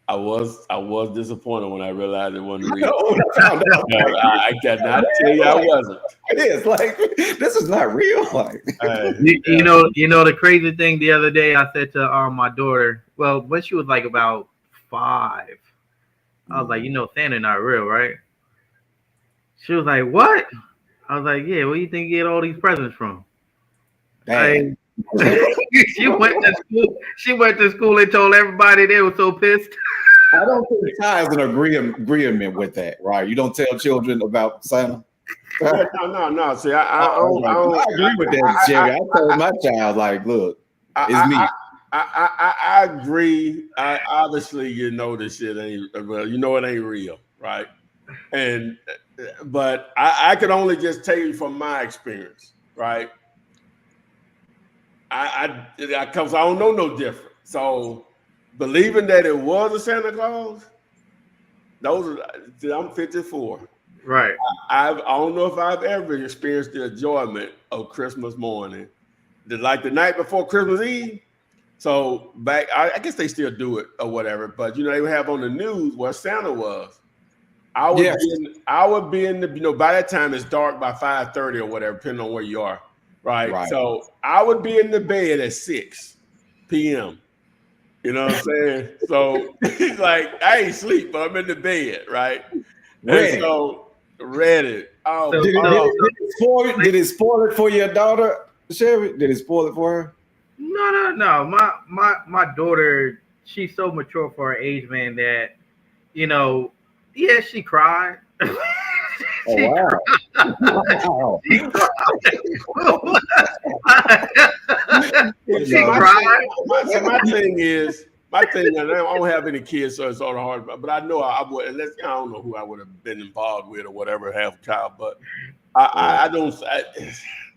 I was disappointed when I realized it wasn't real. I cannot tell you I wasn't. It is like, this is not real. Like, you know the crazy thing the other day, I said to my daughter, well, when she was like about 5, I was like, Santa not real, right? She was like, what? I was like, yeah, where do you think you get all these presents from? She went to school and told everybody. They were so pissed. I don't think Ty is an agreement with that, right? You don't tell children about Santa. No. See, I agree with that, Jerry. I told my child, like, look, it's me. I agree. Obviously, this shit ain't well. It ain't real, right? But I can only just tell you from my experience, right? Because I don't know no different. So believing that it was a Santa Claus, I'm 54. Right. I don't know if I've ever experienced the enjoyment of Christmas morning, like the night before Christmas Eve. So back, I guess they still do it or whatever. But they would have on the news where Santa was. I would be in the by that time it's dark by 5:30 or whatever, depending on where you are. Right. So I would be in the bed at 6 p.m. You know what I'm saying? So he's like, I ain't sleep, but I'm in the bed, right? Ready. And so ready. Oh, did it spoil it for your daughter? Chevy? Did he spoil it for her? No. My daughter, she's so mature for her age, man, that yeah, she cried. Oh wow! Wow. She cried. My thing is, and I don't have any kids, so it's sort of hard. But I know I would, unless I don't know who I would have been involved with or whatever, have a child. But I don't.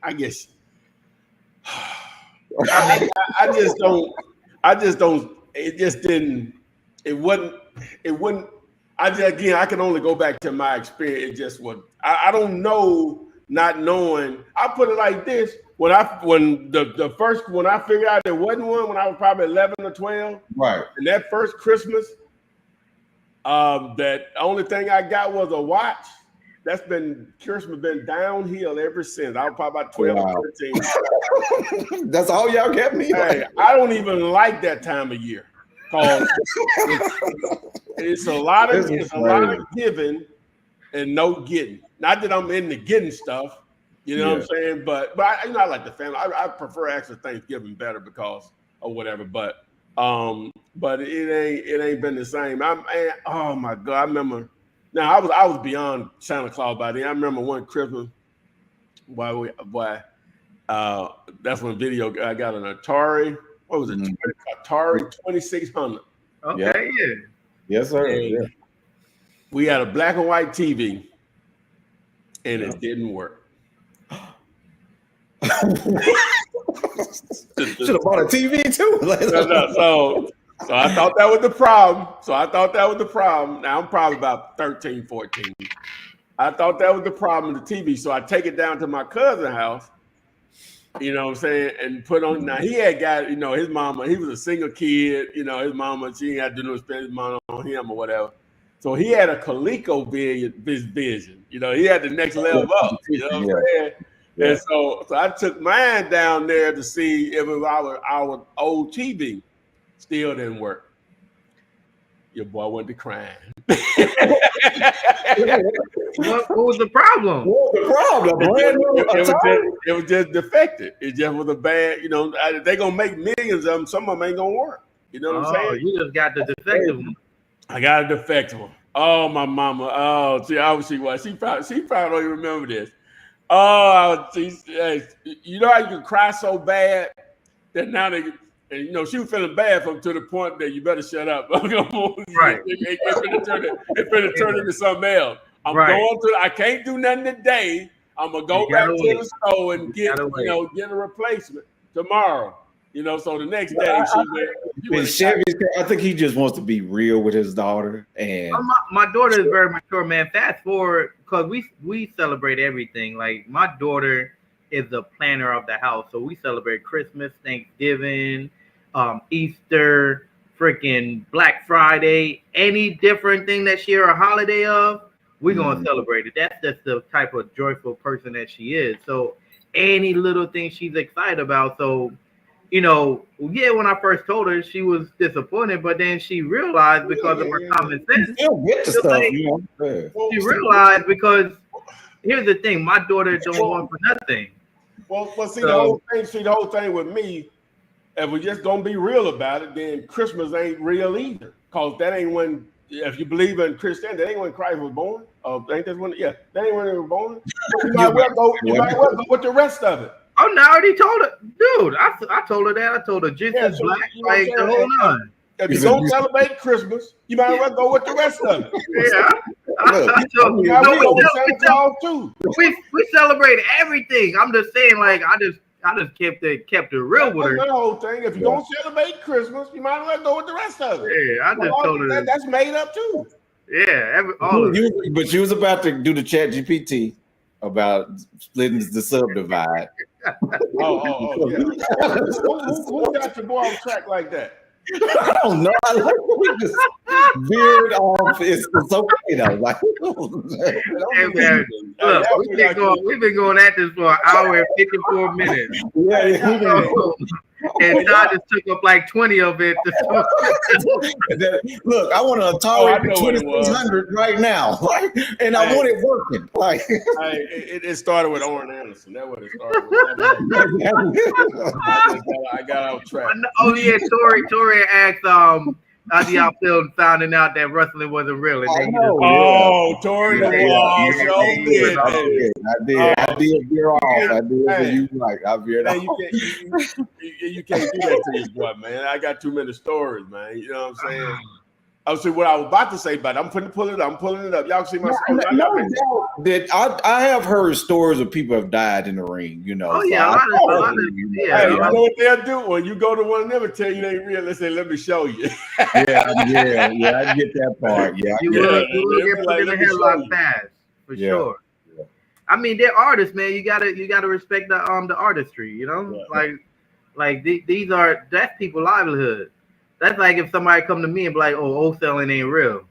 I guess. I just don't. It just didn't. It wouldn't. I can only go back to my experience. It just was. I don't know. Not knowing. I put it like this: when I figured out there wasn't one when I was probably 11 or 12. Right. And that first Christmas, that only thing I got was a watch. Christmas been downhill ever since. I was probably about 12 or 13. That's all y'all kept me. Hey, I don't even like that time of year. Cause it's a lot of giving and no getting. Not that I'm into getting stuff, you know what I'm saying? But I like the family. I prefer actually Thanksgiving better because or whatever. But it ain't been the same. Oh my God, I remember. Now I was beyond Santa Claus by then. I remember one Christmas. That's when I got an Atari. What was it? Atari 2600. Okay, yeah. Yes, sir. And we had a black and white TV, and it didn't work. Should have bought a TV too. So I thought that was the problem. Now I'm probably about 13, 14. I thought that was the problem with the TV. So I take it down to my cousin's house, you know what I'm saying, and put on. Now he had got, his mama, he was a single kid, his mama, she ain't had to spend his money on him or whatever. So he had a Coleco vision. He had the next level up, you know what I'm saying? Yeah. And so I took mine down there to see if it was our old TV. Still didn't work. Your boy went to crying. What was the problem? It was just defective. It just was a bad, they're going to make millions of them. Some of them ain't going to work. You know what I'm saying? You just got the defective one. I got a defective one. Oh, my mama. Oh, see, obviously, she probably don't even remember this. Oh, you know how you can cry so bad that now she was feeling bad to the point that you better shut up. Right. It finna turn into something else. I can't do nothing today. I'm gonna go back to the store and get a replacement tomorrow. So the next day I think he just wants to be real with his daughter. And my daughter is very mature, man. Fast forward, because we celebrate everything. Like my daughter is the planner of the house, so we celebrate Christmas, Thanksgiving, Easter, freaking Black Friday, any different thing that she or a holiday of, we're gonna celebrate it. That's just the type of joyful person that she is. So any little thing she's excited about. So when I first told her, she was disappointed, but then she realized because of her common sense. She realized because here's the thing: my daughter don't want for nothing. Well, see, the whole thing with me, if we just gonna be real about it, then Christmas ain't real either. Cause that ain't when, if you believe in Christianity, that ain't when Christ was born. Ain't that when? Yeah, that ain't when he was born. You might well go with the rest of it. Oh, no, I already told her, dude. I told her that. I told her Jesus black, like the whole nine. If you don't celebrate Christmas, you might well go with the rest of it. Yeah, I told you. We celebrate everything. I'm just saying, like I just kept it real with her. That's the whole thing. If you don't celebrate Christmas, you might well go with the rest of it. Yeah, I just told her that's made up too. Yeah, but she was about to do the chat GPT about splitting the subdivide. Yeah. Who got your boy on track like that? I don't know. veered off. It's okay though. Like, Hey, man, look, we've been going at this for an hour and 54 minutes. yeah. And Todd just took up like 20 of it. Look, I want an I Atari know what it was. 2600 right now, like, and I want it working. Like, It started with Orin Anderson. That's what it started with. I got off track. Oh yeah, Tori asked how do y'all feel finding out that wrestling wasn't real? And then Oh, Tori, I did veer off. I did. Hey. You like I veered off. You can't do that to your boy, man. I got too many stories, man. You know what I'm saying? I was saying what I was about to say, but I'm pulling it up. I'm pulling it up. Y'all see my story? I have heard stories of people have died in the ring. You know. Oh yeah, Hey, you know what they'll do when you go to one of them and tell you they ain't real? They say, "Let me show you." yeah. I get that part. Yeah, you will get put in the headlock fast for sure. Yeah. I mean, they're artists, man. You gotta respect the artistry. You know, like that's people's livelihood. That's like if somebody come to me and be like, "Oh, wholesaling ain't real."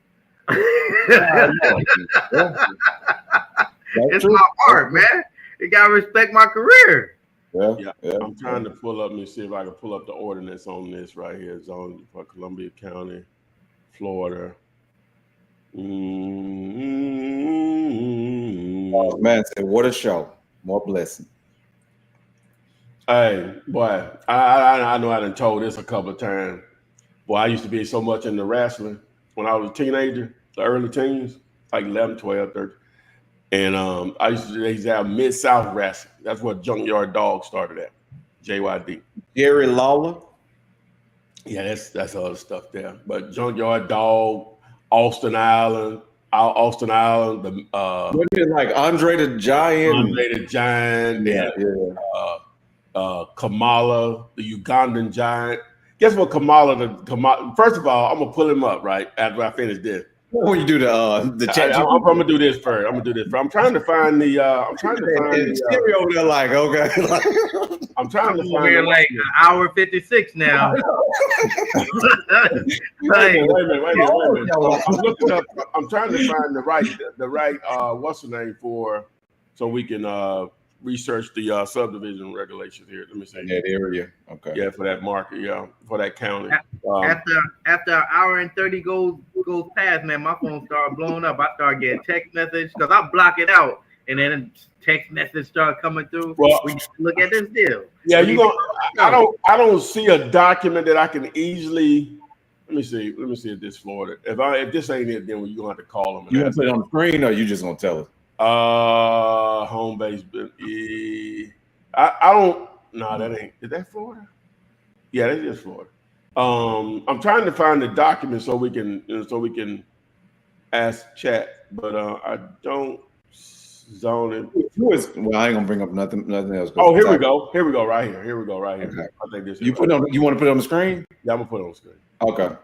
It's my art, man. You gotta respect my career. Yeah. I'm trying to pull up. Let me see if I can pull up the ordinance on this right here. Zone for Columbia County, Florida. Oh man, what a show! More blessing. Hey, boy, I know I done told this a couple of times. Boy, I used to be so much into wrestling when I was a teenager, the early teens, like 11, 12, 13. And they used to have Mid-South wrestling. That's what Junkyard Dog started at, JYD. Jerry Lawler? Yeah, that's other stuff there. But Junkyard Dog, Austin Island, the wasn't it like Andre the Giant? Andre the Giant, Kamala, the Ugandan Giant. Guess what, Kamala? First of all, I'm gonna pull him up right after I finish this. When you do the chat, I'm gonna do this first. I'm trying to find the. stereo. They're like, okay. I'm trying to find. We're like an hour 56 now. Wait a minute. I'm looking up. I'm trying to find the right. What's the name for? So we can research the subdivision regulations here. Let me see. That area. Okay. Yeah, for that market. Yeah, for that county. After an hour and 30 goes past, man, my phone started blowing up. I started getting text message because I block it out, and then text message started coming through. Well, we look at this deal. Yeah, I don't see a document that I can easily. Let me see if this Florida. If this ain't it, then you're gonna have to call them. You gonna put it on the screen, or you just gonna tell us? Home base. I don't. No, that ain't. Is that Florida? Yeah, that's just Florida. I'm trying to find the document so we can ask chat, but I don't zone it. Well, I ain't gonna bring up nothing else. Oh, here we go. Here we go. Right here. Okay. I think this. You want to put it on the screen? Yeah, I'm gonna put it on the screen. Okay.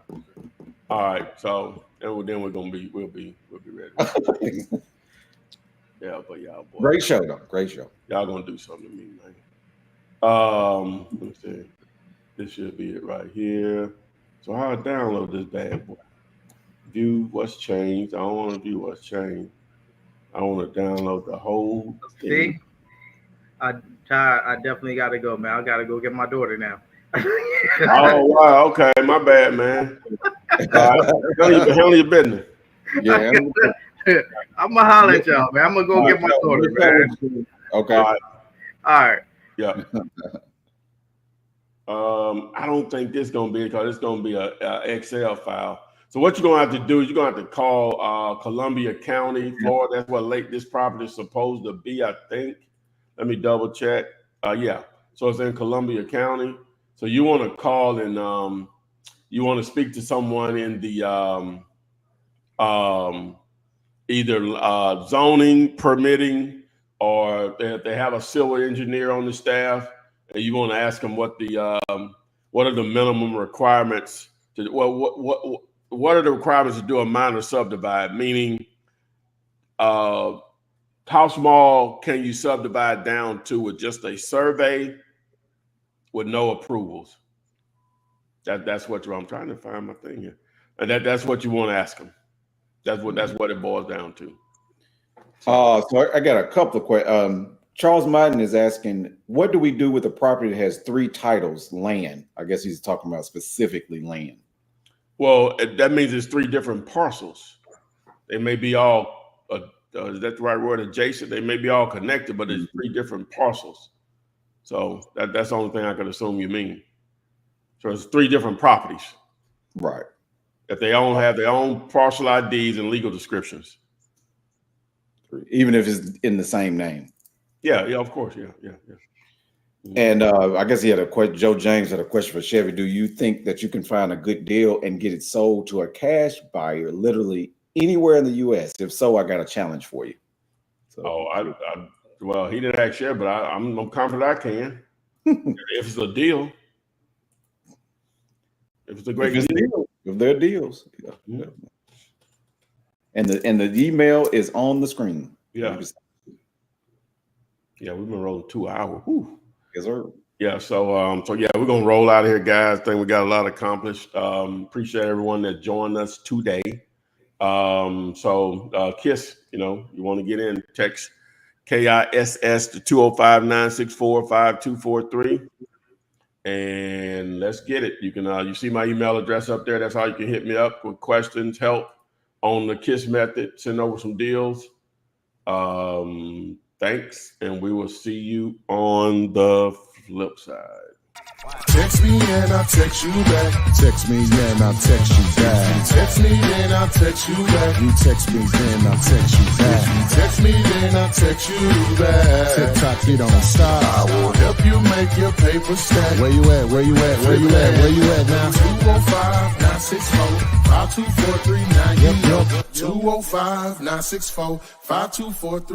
All right. So then we'll be ready. Yeah, but y'all, boy. Great show, though. Great show. Y'all gonna do something to me, man. Let me see. This should be it right here. So how I download this bad boy? View what's changed. I don't want to view what's changed. I want to download the whole thing. See, I definitely got to go, man. I got to go get my daughter now. Oh wow, okay, my bad, man. Handle your business. Yeah. I'm gonna holler at y'all, man. I'm gonna go get my daughter, man. Okay. All right. Yeah. I don't think this is gonna be because it's gonna be a Excel file. So what you're gonna have to do is you're gonna have to call Columbia County, Florida. That's what this property is supposed to be, I think. Let me double check. Yeah. So it's in Columbia County. So you want to call and you want to speak to someone in the either zoning, permitting, or they have a civil engineer on the staff, and you want to ask them what are the minimum requirements to what are the requirements to do a minor subdivide? Meaning, how small can you subdivide down to with just a survey with no approvals? That's what I'm trying to find my thing here. And that's what you want to ask them. That's what it boils down to. So I got a couple of questions. Charles Martin is asking, what do we do with a property that has 3 titles, land? I guess he's talking about specifically land. Well, that means it's 3 different parcels. They may be all, is that the right word, adjacent? They may be all connected, but it's 3 different parcels. So that's the only thing I could assume you mean. So it's 3 different properties. Right. That they all have their own parcel IDs and legal descriptions. Even if it's in the same name. Yeah, of course. Yeah. And I guess he had a question. Joe James had a question for Chevy. Do you think that you can find a good deal and get it sold to a cash buyer literally anywhere in the U.S.? If so, I got a challenge for you. So, well, he didn't ask Chevy, but I'm confident I can. If it's a deal. If it's a great deal. If they're deals. Yeah. Mm-hmm. And the email is on the screen. Yeah. Yeah, we've been rolling 2 hours. Whew. Yes, sir. Yeah, so yeah, we're gonna roll out of here, guys. I think we got a lot accomplished. Appreciate everyone that joined us today. KISS, you want to get in, text KISS to 205-964-5243. And let's get it. You can you see my email address up there. That's how you can hit me up with questions, help on the KISS method, send over some deals. Thanks, and we will see you on the flip side. Text me and I'll text you back. Text me, then I'll text you back. Text me then I'll text you back. You text me, then I'll text you back. Text me then I'll text you back. TikTok, you don't stop. I will help you make your paper stack. Where you at? Where you at? Where you at? Where you at now? 205-964-5243. Now you Yep. know. 205-964-5243.